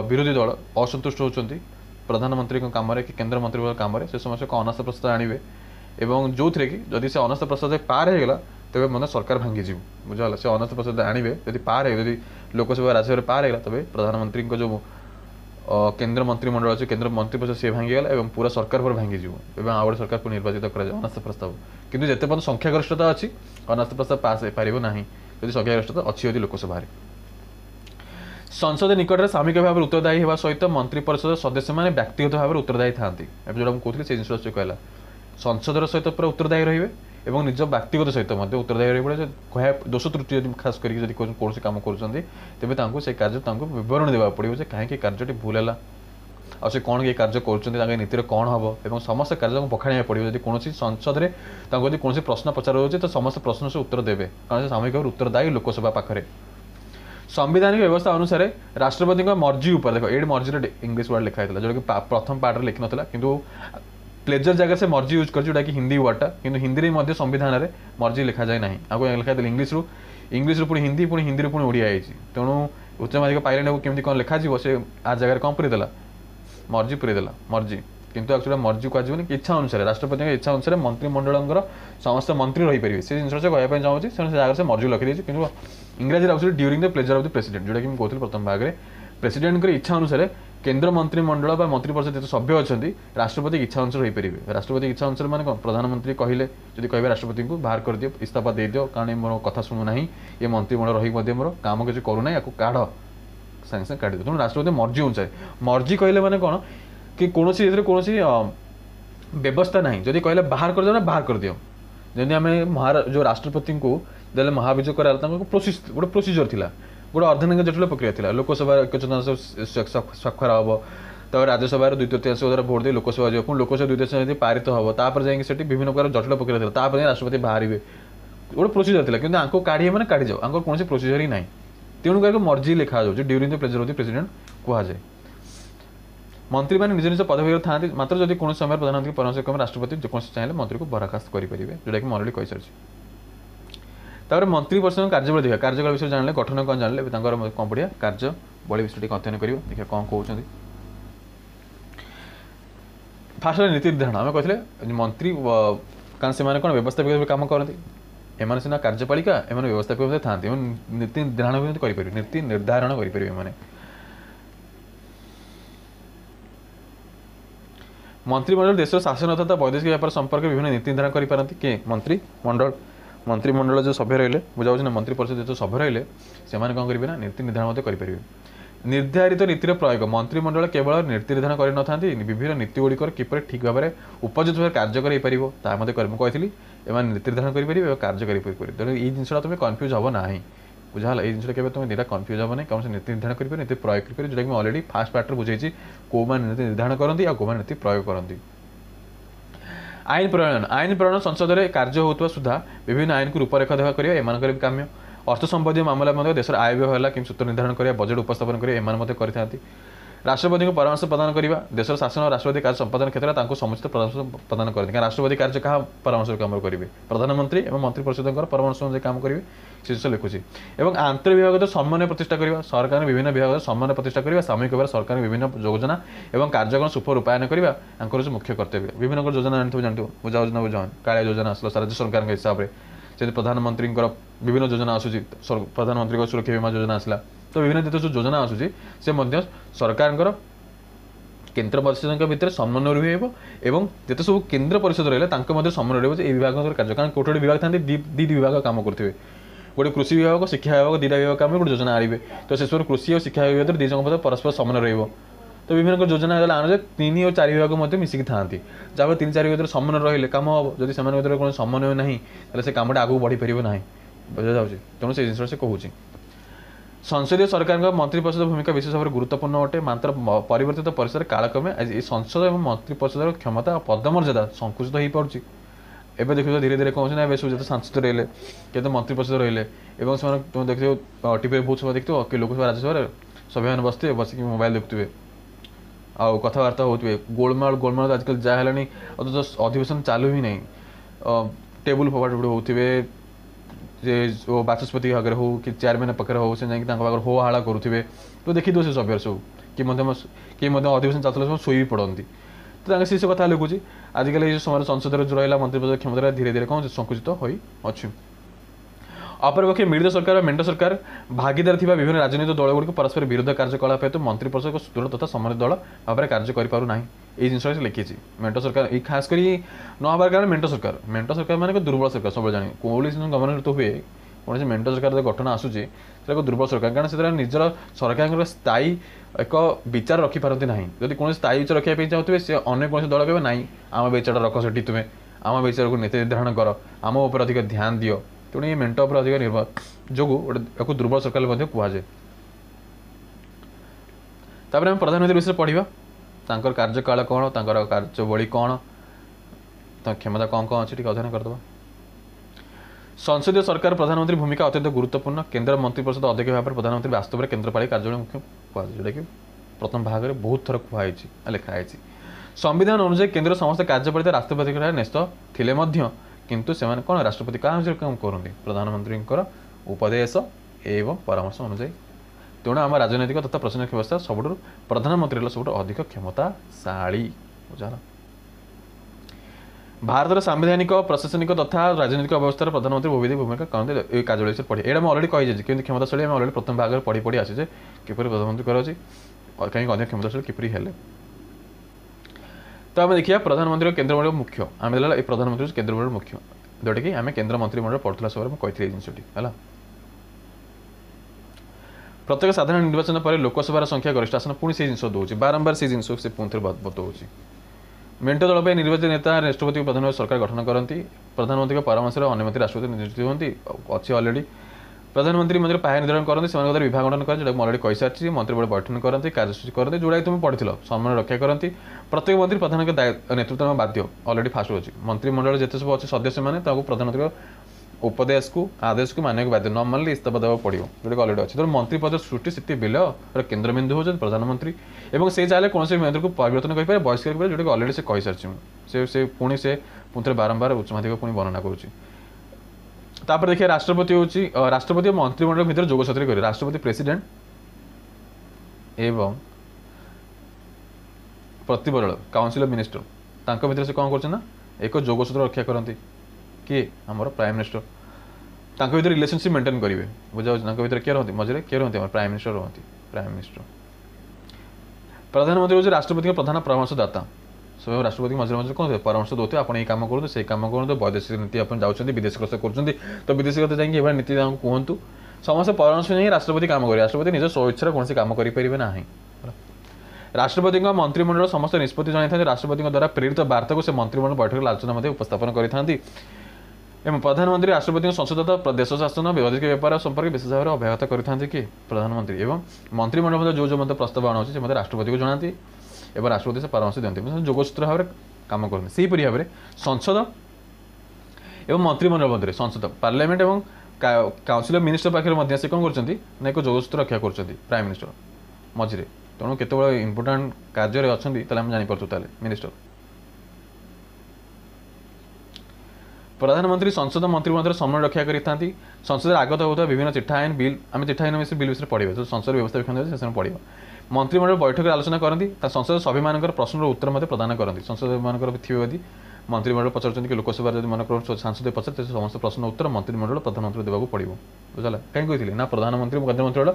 ବିରୋଧୀ ଦଳ ଅସନ୍ତୁଷ୍ଟ ହେଉଛନ୍ତି ପ୍ରଧାନମନ୍ତ୍ରୀଙ୍କ କାମରେ କି କେନ୍ଦ୍ର ମନ୍ତ୍ରୀଙ୍କ କାମରେ ସେ ସମସ୍ତେ ଅନାସ୍ଥା ପ୍ରସ୍ତାବ ଆଣିବେ ଏବଂ ଯେଉଁଥିରେ କି ଯଦି ସେ ଅନାସ୍ଥା ପ୍ରସ୍ତାବ ପାର ହେଇଗଲା ତେବେ ମଧ୍ୟ ସରକାର ଭାଙ୍ଗିଯିବ। ବୁଝିଗଲା? ସେ ଅନାସ୍ଥା ପ୍ରସ୍ତାବ ଆଣିବେ ଯଦି ପାର ହେଇଗଲା ଯଦି ଲୋକସଭା ରାଜ୍ୟସଭାରେ ପାର ହେଇଗଲା ତେବେ ପ୍ରଧାନମନ୍ତ୍ରୀଙ୍କ ଯେଉଁ କେନ୍ଦ୍ର ମନ୍ତ୍ରିମଣ୍ଡଳ ଅଛି କେନ୍ଦ୍ର ମନ୍ତ୍ରୀ ପରିଷଦ ସେ ଭାଙ୍ଗିଗଲା ଏବଂ ପୁରା ସରକାର ପରେ ଭାଙ୍ଗିଯିବ ଏବଂ ଆଉ ଗୋଟେ ସରକାରକୁ ନିର୍ବାଚିତ କରାଯାଏ ଅନାସ୍ଥା ପ୍ରସ୍ତାବ। କିନ୍ତୁ ଯେତେ ପର୍ଯ୍ୟନ୍ତ ସଂଖ୍ୟା ଗରିଷ୍ଠତା ଅଛି ଅନାସ୍ଥା ପ୍ରସ୍ତାବ ପାସ୍ ହେଇପାରିବ ନାହିଁ ଯଦି ସଂଖ୍ୟା ଗରିଷ୍ଠତା ଅଛି ଯଦି ଲୋକସଭାରେ। ସଂସଦ ନିକଟରେ ସାମୂହିକ ଭାବରେ ଉତ୍ତରଦାୟୀ ହେବା ସହିତ ମନ୍ତ୍ରୀ ପରିଷଦ ସଦସ୍ୟମାନେ ବ୍ୟକ୍ତିଗତ ଭାବରେ ଉତ୍ତରଦାୟୀ ଥାନ୍ତି। ଏବେ ଯେଉଁଟା ମୁଁ କହୁଥିଲି ସେ ଜିନିଷ ସେ କହିଲା ସଂସଦର ସହିତ ପୁରା ଉତ୍ତରଦାୟୀ ରହିବେ ଏବଂ ନିଜ ବ୍ୟକ୍ତିଗତ ସହିତ ମଧ୍ୟ ଉତ୍ତରଦାୟୀ ରହିବେ। କହିବା ଦୋଷ ତ୍ରୁଟି ଯଦି ଖାସ କରିକି ଯଦି କୌଣସି କାମ କରୁଛନ୍ତି ତେବେ ତାଙ୍କୁ ସେ କାର୍ଯ୍ୟ ତାଙ୍କୁ ବିବରଣୀ ଦେବାକୁ ପଡ଼ିବ ଯେ କାହିଁକି କାର୍ଯ୍ୟଟି ଭୁଲ ହେଲା ଆଉ ସେ କ'ଣ ଏ କାର୍ଯ୍ୟ କରୁଛନ୍ତି ତାଙ୍କ ନୀତିରେ କ'ଣ ହେବ ଏବଂ ସମସ୍ତ କାର୍ଯ୍ୟକୁ ବଖାଣିବାକୁ ପଡ଼ିବ। ଯଦି କୌଣସି ସଂସଦରେ ତାଙ୍କୁ ଯଦି କୌଣସି ପ୍ରଶ୍ନ ପଚରାଯାଉଛି ତ ସମସ୍ତ ପ୍ରଶ୍ନର ସେ ଉତ୍ତର ଦେବେ କାରଣ ସେ ସାମୂହିକ ଭାବରେ ଉତ୍ତରଦାୟୀ ଲୋକସଭା ପାଖରେ। ସାମ୍ବିଧାନିକ ବ୍ୟବସ୍ଥା ଅନୁସାରେ ରାଷ୍ଟ୍ରପତିଙ୍କ ମର୍ଜି ଉପରେ ଦେଖ ଏଇଠି ମର୍ଜିର ଇଂଲିଶ ୱାର୍ଡ ଲେଖା ହେଇଥିଲା ଯେଉଁଟାକି ପ୍ରଥମ ପାର୍ଟରେ ଲେଖିନଥିଲା କିନ୍ତୁ ପ୍ଲେଜର ଜାଗାରେ ସେ ମର୍ଜି ୟୁଜ୍ କରିଛି ଯେଉଁଟାକି ହିନ୍ଦୀ ୱାର୍ଡଟା କିନ୍ତୁ ହିନ୍ଦୀରେ ମଧ୍ୟ ସମ୍ବିଧାନରେ ମର୍ଜି ଲେଖାଯାଏ ନାହିଁ। ଆଗକୁ ଲେଖାଯାଇଥିଲା ଇଂଲିଶରୁ ପୁଣି ହିନ୍ଦୀ ପୁଣି ହିନ୍ଦୀରୁ ପୁଣି ଓଡ଼ିଆ ହେଇଛି। ତେଣୁ ଉଚ୍ଚ ମାଧ୍ୟମିକ ପାଇଲାଣି କେମିତି କ'ଣ ଲେଖାଯିବ ସେ ଆ ଜାଗାରେ କ'ଣ ପୁରେଇଦେଲା ମର୍ଜି ପୁରେଇଦେଲା ମର୍ଜି। କିନ୍ତୁ ଆକ୍ଚୁଆଲି ମର୍ଜି କୁହାଯିବନି ଇଚ୍ଛା ଅନୁସାରେ ରାଷ୍ଟ୍ରପତିଙ୍କ ଇଚ୍ଛା ଅନୁସାରେ ମନ୍ତ୍ରିମଣ୍ଡଳଙ୍କର ସମସ୍ତ ମନ୍ତ୍ରୀ ରହିପାରିବେ ସେ ଜିନିଷ ସେ କହିବା ପାଇଁ ଚାହୁଁଛି ସେ ଜାଗାରେ ସେ ମର୍ଜି ଲଖିଦେଇଛି। କିନ୍ତୁ ଇଂରାଜୀରେ actually during the pleasure of the president ଯେଉଁଟାକି ମୁଁ କହୁଥିଲି ପ୍ରଥମ ଭାଗରେ ପ୍ରେସିଡେଣ୍ଟଙ୍କର ଇଚ୍ଛା ଅନୁସାରେ କେନ୍ଦ୍ର ମନ୍ତ୍ରିମଣ୍ଡଳ ବା ମନ୍ତ୍ରୀ ପରିଷଦ ଯେତେ ସଭ୍ୟ ଅଛନ୍ତି ରାଷ୍ଟ୍ରପତି ଇଚ୍ଛା ଅନୁସାରେ ହୋଇପାରିବେ। ରାଷ୍ଟ୍ରପତି ଇଚ୍ଛା ଅନୁସାରେ ମାନେ କ'ଣ ପ୍ରଧାନମନ୍ତ୍ରୀ କହିଲେ ଯଦି କହିବେ ରାଷ୍ଟ୍ରପତିଙ୍କୁ ବାହାର କରିଦିଅ ଇସ୍ତଫା ଦେଇଦିଅ କାରଣ ମୋର କଥା ଶୁଣୁନାହିଁ ଏ ମନ୍ତ୍ରିମଣ୍ଡଳ ରହି ମଧ୍ୟ ମୋର କାମ କିଛି କରୁନାହିଁ ୟାକୁ କାଢ଼ ସାଙ୍ଗେ ସାଙ୍ଗେ କାଢ଼ିଦିଅ। ତେଣୁ ରାଷ୍ଟ୍ରପତି ମର୍ଜି ଅନୁସାରେ ମର୍ଜି କହିଲେ ମାନେ କ'ଣ କି କୌଣସି ଏଥିରେ କୌଣସି ବ୍ୟବସ୍ଥା ନାହିଁ ଯଦି କହିଲେ ବାହାର କରିଦିଅ ନା ବାହାର କରିଦିଅ। ଯେମିତି ଆମେ ଯେଉଁ ରାଷ୍ଟ୍ରପତିଙ୍କୁ ଦେଲେ ମହାଭିଯୋଗ କରାଗଲା ତାଙ୍କ ଗୋଟେ ପ୍ରୋସିଜର ଥିଲା ଗୋଟେ ଅର୍ଦ୍ଧାଧିକ ଜଟିଳ ପ୍ରକ୍ରିୟା ଥିଲା। ଲୋକସଭାର 1/4 ସ୍ୱାକ୍ଷର ହେବ ତାପରେ ରାଜ୍ୟସଭାର 2/3 ଦ୍ୱାରା ଭୋଟ ଦେଇ ଲୋକସଭା ଯିବ ପୁଣି ଲୋକସଭା 2/3 ଯଦି ପାରିତ ହେବ ତାପରେ ଯାଇକି ସେଠି ବିଭିନ୍ନ ପ୍ରକାର ଜଟିଳ ପ୍ରକ୍ରିୟା ଥିଲା ତାପରେ ଯାଇ ରାଷ୍ଟ୍ରପତି ବାହାରିବେ ଗୋଟେ ପ୍ରୋସିଜର ଥିଲା। କିନ୍ତୁ ଆଙ୍କୁ କାଢ଼ିବେ ମାନେ କାଢ଼ିଯାଉ ଆଙ୍କର କୌଣସି ପ୍ରୋସିଜର ହିଁ ନାହିଁ। ତେଣୁ କାହାକୁ ମର୍ଜି ଲେଖାଯାଉଛି during the pleasure of the president କୁହାଯାଏ। ମନ୍ତ୍ରୀମାନେ ନିଜ ନିଜ ପଦବୀରେ ଥାନ୍ତି ମାତ୍ର ଯଦି କୌଣସି ସମୟରେ ପ୍ରଧାନମନ୍ତ୍ରୀ ପରାମର୍ଶ କ୍ରମେ ରାଷ୍ଟ୍ରପତି ଯେକୌଣସି ଚାହିଁଲେ ମନ୍ତ୍ରୀକୁ ବରଖାସ୍ତ କରିପାରିବେ ଯେଉଁଟାକି ମୁଁ ଅଲରେଡି କହିସାରିଛି। ତାପରେ ମନ୍ତ୍ରୀ ପରିଷଦଙ୍କ କାର୍ଯ୍ୟବଳୀ ଦେଖିବା କାର୍ଯ୍ୟକାଳ ବିଷୟରେ ଜାଣିଲେ ଗଠନ କ'ଣ ଜାଣିଲେ ଏବେ ତାଙ୍କର କ'ଣ ପଢ଼ିବା କାର୍ଯ୍ୟବଳୀ ବିଷୟରେ ଟିକେ ଅଧ୍ୟୟନ କରିବା ଦେଖିବା କ'ଣ କହୁଛନ୍ତି। ଫାଷ୍ଟ ନୀତି ନିର୍ଦ୍ଧାରଣ ଆମେ କହିଥିଲେ ମନ୍ତ୍ରୀ କାରଣ ସେମାନେ କ'ଣ ବ୍ୟବସ୍ଥାପିକ ଭାବେ କାମ କରନ୍ତି ଏମାନେ ସିନା କାର୍ଯ୍ୟପାଳିକା ଏମାନେ ବ୍ୟବସ୍ଥାପିକ ଭାବେ ଥାନ୍ତି ଏମାନେ ନୀତି ନିର୍ଦ୍ଧାରଣ କରିପାରିବେ ନୀତି ନିର୍ଦ୍ଧାରଣ କରିପାରିବେ ଏମାନେ। ମନ୍ତ୍ରିମଣ୍ଡଳ ଦେଶର ଶାସନ ତଥା ବୈଦେଶିକ ବ୍ୟାପାର ସମ୍ପର୍କରେ ବିଭିନ୍ନ ନୀତି ନିର୍ଦ୍ଧାରଣ କରିପାରନ୍ତି କିଏ ମନ୍ତ୍ରିମଣ୍ଡଳ ଯେଉଁ ସଭ୍ୟ ରହିଲେ ବୁଝାଉଛି ନା ମନ୍ତ୍ରୀ ପରିଷଦ ଯେଉଁ ସଭ୍ୟ ରହିଲେ ସେମାନେ କ'ଣ କରିବେ ନା ନୀତି ନିର୍ଦ୍ଧାରଣ ମଧ୍ୟ କରିପାରିବେ। ନିର୍ଦ୍ଧାରିତ ନୀତିର ପ୍ରୟୋଗ ମନ୍ତ୍ରିମଣ୍ଡଳ କେବଳ ନୀତି ନିର୍ଦ୍ଧାରଣ କରିନଥାନ୍ତି ବିଭିନ୍ନ ନୀତି ଗୁଡ଼ିକର କିପରି ଠିକ୍ ଭାବରେ ଉପଯୁକ୍ତ ଭାବରେ କାର୍ଯ୍ୟ କରିପାରିବ ତାହା ମଧ୍ୟ ମୁଁ କହିଥିଲି ଏମାନେ ନୀତି ନିର୍ଦ୍ଧାରଣ କରିପାରିବେ ଏବଂ କାର୍ଯ୍ୟ କରିପାରିବେ। ତେଣୁ ଏଇ ଜିନିଷଟା ତୁମେ କନଫ୍ୟୁଜ୍ ହେବ ନାହିଁ ବୁଝାହେଲା। ଏଇ ଜିନିଷଟା କେବେ ତୁମେ ଦୁଇଟା କନଫ୍ୟୁଜ୍ ହେବ ନାହିଁ କାରଣ ସେ ନୀତି ନିର୍ଦ୍ଧାରଣ କରିପାରିବେ ନୀତି ପ୍ରୟୋଗ କରିପାରିବେ ଯେଉଁଟାକି ମୁଁ ଅଲରେଡ଼ି ଫାଷ୍ଟ ପାର୍ଟରେ ବୁଝେଇଛି କେଉଁମାନେ ନୀତି ନିର୍ଦ୍ଧାରଣ କରନ୍ତି ଆଉ କେଉଁମାନେ ନୀତି ପ୍ରୟୋଗ କରନ୍ତି। ଆଇନ ପ୍ରଣୟନ ସଂସଦରେ କାର୍ଯ୍ୟ ହେଉଥିବା ସୁଦ୍ଧା ବିଭିନ୍ନ ଆଇନକୁ ରୂପରେଖ ଦେବା କରିବା ଏମାନଙ୍କର ବି କାମ୍ୟ। ଅର୍ଥ ସମ୍ବନ୍ଧୀୟ ମାମଲା ମଧ୍ୟ ଦେଶର ଆୟ ବ୍ୟୟ ହେଲା କିମ୍ବା ସୂତ୍ର ନିର୍ଦ୍ଧାରଣ କରିବା ବଜେଟ୍ ଉପସ୍ଥାପନ କରିବା ଏମାନେ ମଧ୍ୟ କରିଥାନ୍ତି। राष्ट्रपति को परामर्श प्रदान करवा देशर शासन और राष्ट्रपति कार्य संपादन क्षेत्र में समुचित परामर्श प्रदान करते हैं राष्ट्रपति कार्य क्या परामर्श कम करेंगे प्रधानमंत्री और मंत्री परिषद परामर्श अनुसार काम करेंगे से जिन लिखुची और आंतर विभाग समन्वय प्रतिष्ठा करवा सरकार विभिन्न विभाग समन्वय प्रतिष्ठा करवा सामूहिक भाव सरकार विभिन्न योजना और कार्यक्रम सुफल रूपायन करवा मुख्य कर्तव्य विभिन्न योजना जानते बुझा योजना बुझान कालिया योजना आसला राज्य सरकार हिसाब से प्रधानमंत्री विभिन्न योजना आसूसी प्रधानमंत्री सुरक्षा बीमा योजना आसला तो विभिन्न जिते जो योजना आसूसी से सरकार केन्द्र परिषद भितर समन्वय रही जिते सब केन्द्र परिषद रही समन्वय रही विभाग कार्य कारण गोटे विभाग था दी विभाग कम करेंगे गोटे कृषि विभाग शिक्षा विभाग दीटा विभाग कम गोटे योजना आने तो से सब कृषि और शिक्षा विभाग दी जगह परस्पर समन्वय रही तो विभिन्न योजना आने 3 और 4 विभाग मिसिकी था जहाँ 3-4 विभाग समन्वय रही कम हम जब से कौन समन्वय ना से कमटा आगे बढ़ी पार ना बुझा जाऊँगी तेणु से जिन से कहूँ संसदीय सरकार मंत्री परिषद भूमिका विशेष भाव गुरुत्वपूर्ण अटे मात्र परिवर्तित परिसर कालक्रमे संसद और मंत्री परिषद क्षमता पदमर्यादा संकुचित हो पार्टी एवं देखो धीरे धीरे कौन ना सब जो सांसद रही के मंत्री परिषद रही तुम देखो टीवी बहुत समय देखते कि लोकसभा राज्यसभा सभ्य मैंने बसते बसिक मोबाइल देखुए आउ कथबार्ता होते गोलमाल गोलमाल आजकल जहाँ अधिवेशन चालू ही नहीं टेबुल फोपाटोड़ होते बाचस्पति आगे हो कि चेयरमैन पाखे हो से हो हाला करुवे तो देखी दो से सभ्य सब कि अधिवेशन चलता शोई पड़ती तो से कथा लिखुची आजिकल समय संसद रहा मंत्रिपरिषद क्षमता धीरे धीरे कौन संकुचित हो अच्छी अपरपक्षे मिलित सरकार और मेंट सरकार भागीदार थिबा विभिन्न राजनीतिक दलगुड़ी परस्पर विरोध कार्यकलाप हेतु मंत्री परिषद को सुदृढ़ तथा समन्वित दल भाव में कार्य करें ये जिन लिखी मेंट सरकार ये खास कर न हबार कारण मेंट सरकार माने दुर्बल सरकार सब जाने कौन गवर्नमेंट तो हुए कौन मेंट सरकार गठन आसूसी दुर्बल सरकार कारण से निजर सरकार स्थायी एक विचार रखिपारती ना जब कौन स्थायी विचार रखापी चाहते सी अनेक कौन दल कहे ना आम विचार रख से तुम्हें आम विचार को नीति निर्धारण कर आम उपर अधिक ध्यान दियो तेणु ये मेंट उपर अधिक निर्भर जो गोटे दुर्बल सरकार कहुए तापर आम प्रधानमंत्री विषय पढ़ा कार्यकाल कौन कार्यवली कौन क्षमता कौन कौन अच्छी अध्ययन करदे संसदीय सरकार प्रधानमंत्री भूमिका अत्यंत गुरुत्वपूर्ण केन्द्र मंत्री परिषद अध्यक्ष भाव में प्रधानमंत्री वास्तव में केन्द्रपालिका कार्यालय मुख्य जोटा कि प्रथम भाग में बहुत थर कहुई लिखाई संविधान अनुसार केन्द्र समस्त कार्यपालिका राष्ट्रपति न्यस्त थिले किंतु से कौन राष्ट्रपति क्या काम करते प्रधानमंत्री उपदेश एवं परामर्श अनुजाई तेणु आम राजनैतिक तथा प्रशासनिक व्यवस्था सब प्रधानमंत्री सब अधिक क्षमताशाली बुझा भारत सांविधानिक प्रशासनिक तथा राजनीतिक व्यवस्था प्रधानमंत्री बहुविध भूमिका कहते कार्यालय से पढ़े यहाँ अलरेडी कही कि क्षमताशाली आम अलरेडी प्रथम भाग में पढ़ी पढ़ी आसीचे किपर प्रधानमंत्री कराची कहीं अधिक क्षमताशाली किपरि हेले तो आम देखिए प्रधानमंत्री केन्द्रमंडल मुख्य आम ये प्रधानमंत्री केन्द्रमंडल मुख्य जोटा कि आम केन्द्र मंत्रिमंडल पढ़ुला समय कही जिनटी है प्रत्येक साधारण निर्वाचन पर लोकसभा संख्या गरिष्ठ आसन पुणी से जिन दूसरी बारंबार से जिन से पुणी बताऊँगी मेंट दल पर निर्वाचित नेता राष्ट्रपति प्रधानमंत्री सरकार गठन करती प्रधानमंत्री परामर्श अनुमति राष्ट्रपति नियुक्त होती अच्छी अलरेडी प्रधानमंत्री मंत्री पाया निर्धारण करते से विभाग गठन कर जो अलरेडी कही सारी मंत्रिमंडल बैठक करते कार्यसूची करते जोड़ा तुम पढ़ी सम्मान रक्षा करती प्रत्येक मंत्री प्रधानमंत्री नेतृत्व बाध्य अलरेडी फास्ट अच्छी मंत्रिमंडल जिते सब अच्छे सदस्य मैंने प्रधानमंत्री उपदेश को आदेश को मानक बाध्य न मानले इस्तीफा देवा पड़ो जोटा अलरेडी अच्छे तो मंत्री पद सृष्टि स्थिति बिल केन्द्रबिंदु हो प्रधानमंत्री और से चाहे कौन से मंत्री को परिवर्तन करें बहिष्कार करें जोटा अलरेडी से कही सारी से पुणी से पुणी बारंबार उच्च माध्यमिक पुणी वर्णना करुँच देखिए राष्ट्रपति हूँ राष्ट्रपति मंत्रिमंडल भितर जोगसाथी करें राष्ट्रपति प्रेसिडेंट एवं प्रतिमंडल काउंसिल ऑफ मिनिस्टर तांको भितर से कौन कर एक जोगसूत्र रक्षा करती किए आमर प्राइम मिनिस्टर तांको भितर रिलेशनशिप मेंटेन करेंगे बुझा भितर किए रहती मझे किए रहती प्राइम मिनिस्टर रहती प्राइम मिनिस्टर प्रधानमंत्री हूँ राष्ट्रपति प्रधान परामर्शदाता सब राष्ट्रपति मझे मझे कौन परामर्श देते आप काम करूँ से काम करूँ वैदेशिक नीति आप जाऊँच विदेश गस्त कर तो विदेश गत जाए नीति कहतु समस्त परामर्श नहीं राष्ट्रपति काम करें राष्ट्रपति निज स्वेच्छा कौन काम करेंगे ना राष्ट्रपति मंत्रिमंडल समस्त निष्पत्ति जन राष्ट्रपति द्वारा प्रेरित वार्ता को से मंत्रिमंडल बैठक आलोचना उपस्थापन करते प्रधानमंत्री राष्ट्रपति संसद देश शासन वैदेशिक व्यापार संपर्क विशेष भाव में अव्याहत करते कि प्रधानमंत्री एवं मंत्रिमंडल जो मत प्रस्ताव आना से राष्ट्रपति को जनाती और राष्ट्रपति से परामर्श दिखते जोगसूत्र भाव में कम करते से भाव में संसद एवं मंत्रिमंडल मध्य संसद पार्लियामेंट और काउंसिल ऑफ मिनिस्टर पाखे से कौन कर एक जोगसूत्र रक्षा कर प्राइम मिनिस्टर मझे तेणु केत इंपोर्टाट कार्य अच्छा आम जापर मिनिस्टर प्रधानमंत्री संसद मंत्रिमंडल समय रक्षा करता संसद आगत होता विभिन्न चिठा आईन बिल आम चिठा आईन बिल विषय पढ़े तो संसद व्यवस्था विषय पढ़ मंत्रिमंडल बैठक में आलोचना करती संसद सभी मान प्रश्न उत्तर मत प्रदान करती संसद मानक थे यदि मंत्रिमंडल पचार कि लोकसभा जब मन सांसद पचार समस्त प्रश्न उत्तर मंत्रिमंडल प्रधानमंत्री देवाक पड़ो बुझला कहीं कहते ना प्रधानमंत्री मंत्रिमंडल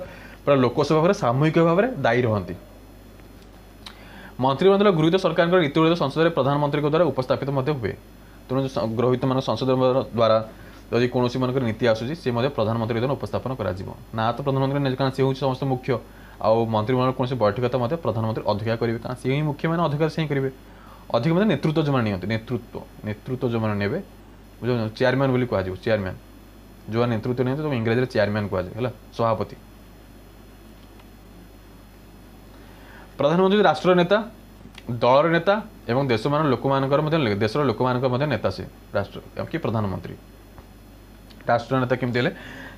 पूरा लोकसभा पर सामूहिक भाव में दायी रहती मंत्रिमंडल गृहीत सरकार रीतिगत संसद में प्रधानमंत्री द्वारा उपस्थापित हुए तेणु गृहीत मान संसद द्वारा यदि कौन मानक नीति आसूसी सी प्रधानमंत्री द्वारा उपस्थापन कर तो प्रधानमंत्री कारण सी हूँ समस्त मुख्य आउ मंत्रिमंडल कौन बैठक तो प्रधानमंत्री अधिकार करेंगे कारण सी ही मुख्य मैंने अधिकार से ही करेंगे अधिक मतलब नेतृत्व जो नि नेतृत्व जो मैंने ने बुझ चेयरमैन बोली कह चेयरमैन जो नेतृत्व नहीं तो इंग्राजी चेयरमैन कह सभापति प्रधानमंत्री राष्ट्र नेता दलर नेता एवं देश मान लोक मान देशर लोक मान नेता से राष्ट्र कि प्रधानमंत्री राष्ट्र नेता केमती हेले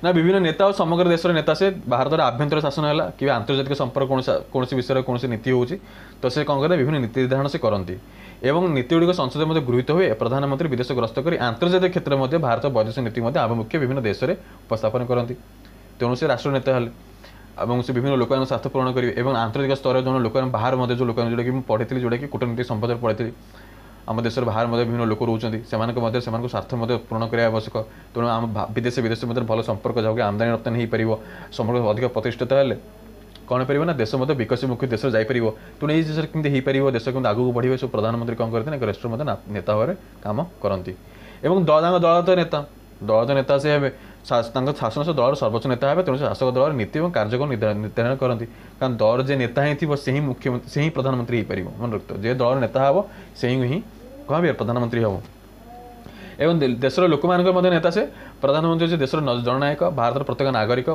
ना विभिन्न नेता और समग्र देशर नेता से भारत आभ्यंतर शासन है कि आंतर्जातिक संपर्क कौन विषय कौन नीति होची तो से कौन करें विभिन्न नीति निर्धारण से करती एवं नीति गुड़िक संसद में गृहीत हुए प्रधानमंत्री विदेश ग्रस्त कर आंतर्जातिक क्षेत्र में भारत वैदेशिक नीति आभिमुख्य विभिन्न देश में उपस्थापन करती तेणु से राष्ट्र नेता हेले और से विभिन्न लोक स्वार्थ पूरण करेंगे और आंतर्जातिक स्तर जो लोक बाहर जो लोक जोटा कि पढ़ी जोटा कि कूटनीति संपद पढ़ी आम देश बाहर विभिन्न लोक रोचे से स्वार्थ पूरण करने आवश्यक तेणु आम विदेश भल संपर्क जहाँकि आमदानी रप्तानी हो पार संपर्क अधिक प्रतिष्ठित है कौन पार ना देश विकसित मुख्य देश जापर तेणु ये देश केमती हो पार देश केमती आगू बढ़े सब प्रधानमंत्री कौन करते हैं राष्ट्र नेता भाव में कम करती दल तो नेता से हे शासन से दलर सर्वोच्च नेता है तेणु शासक दलर नीति और कार्यक्रम निर्धारण करती कारण दलर जे नेता ही थी से ही मुख्यमंत्री से ही प्रधानमंत्री हो पार मन रखत जे दलर नेता हे से ही कह प्रधानमंत्री हम एवं देशर लोक मान नेता से प्रधानमंत्री से देशर जननायक भारत प्रत्येक नागरिक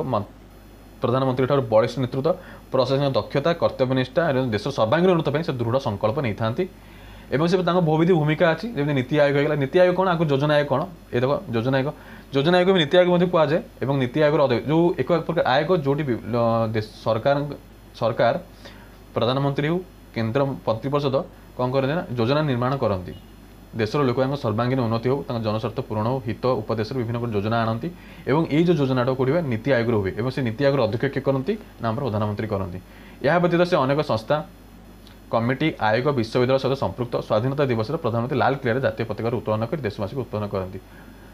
प्रधानमंत्री ठार बलिष्ठ नेतृत्व प्रशासनिक दक्षता कर्तव्यनिष्ठा देश सर्वांगीण उन्नति से दृढ़ संकल्प नहीं था एवं से बहुविधि भूमिका अच्छी जमी नीति आयोग होगा नीति आयोग कौन आगे योजना आयोग कौन ये देख योजना आयोग भी नीति आयोग कहुए और नीति आयोग जो एक प्रकार आयोग जो सरकार प्रधानमंत्री हो केन्द्र मंत्रिपरिषद कौन करते ना योजना निर्माण करती देशर लोक सर्वांगीण उन्नति हो जनस्वार्थ पूरण हो हित उपदेश विभिन्न योजना आनती और ये जो योजनाटा कौटे नीति आयोग हुए और से नीति आयोग अध्यक्ष किए करती ना प्रधानमंत्री करती यह व्यतीत से अनेक संस्था कमिटी आयोग विश्वविद्यालय सहित संपृक्त स्वाधीनता दिवस में प्रधानमंत्री लाल किले जातीय पताका उत्तोलन कर देशवासी को उत्तोलन करती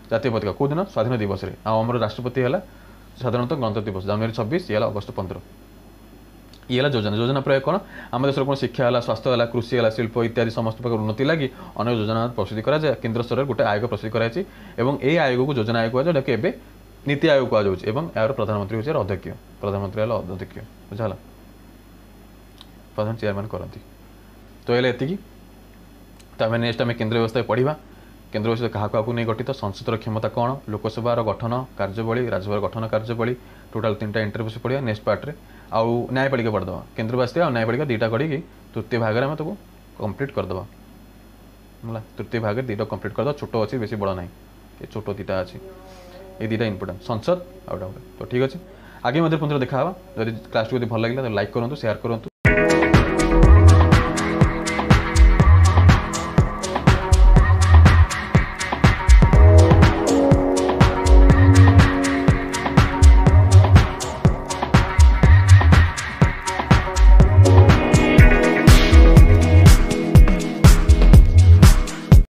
जातीय पताका कौ दिन स्वाधीन दिवस में आम राष्ट्रपति है साधारणतः गणतंत्र दिवस जनवरी 26 ये अगस्त 15 ये योजना प्रयोग कौन आम देश कौन शिक्षा है स्वास्थ्य है कृषि है शिल्प इत्यादि समस्त प्रकार उन्नति लगी अनेक योजना प्रस्तुत कराए केन्द्र स्तर में गोटे आयोग प्रस्तुत कराई ये आयोग को योजना आयोग कहुए जोटा कि नीति आयोग कहुए यार प्रधानमंत्री हूँ अध्यक्ष प्रधानमंत्री अध्यक्ष बुझा प्रधान चेयरमैन करती तो ये तो आम नेक्स्ट आम केन्द्र व्यवस्था पढ़ा केन्द्र व्यवस्था क्या नहीं गठित संसदर क्षमता कौन लोकसभार गठन कार्यवली राज्यसभा गठन कार्यवली टोटाल 3टा इंटरव्यू पढ़ा नेक्स्ट पार्ट आउ न्यायपालिका पढ़ीद केन्द्र व्यवस्था और न्यायपालिका 2टा करी तृतीय भाग में तुम कंप्लीट करदे है तृतीय भाग 2टा कंप्लीट करदे छोट अच्छी बेसी बड़ा ना ये छोट 2टा अच्छी ये 2टा इंपोर्टेंट संसद आउट तो ठीक अच्छे आगे पुनः देखा जब क्लास भल लगे तो लाइक करूँ शेयर करूँ।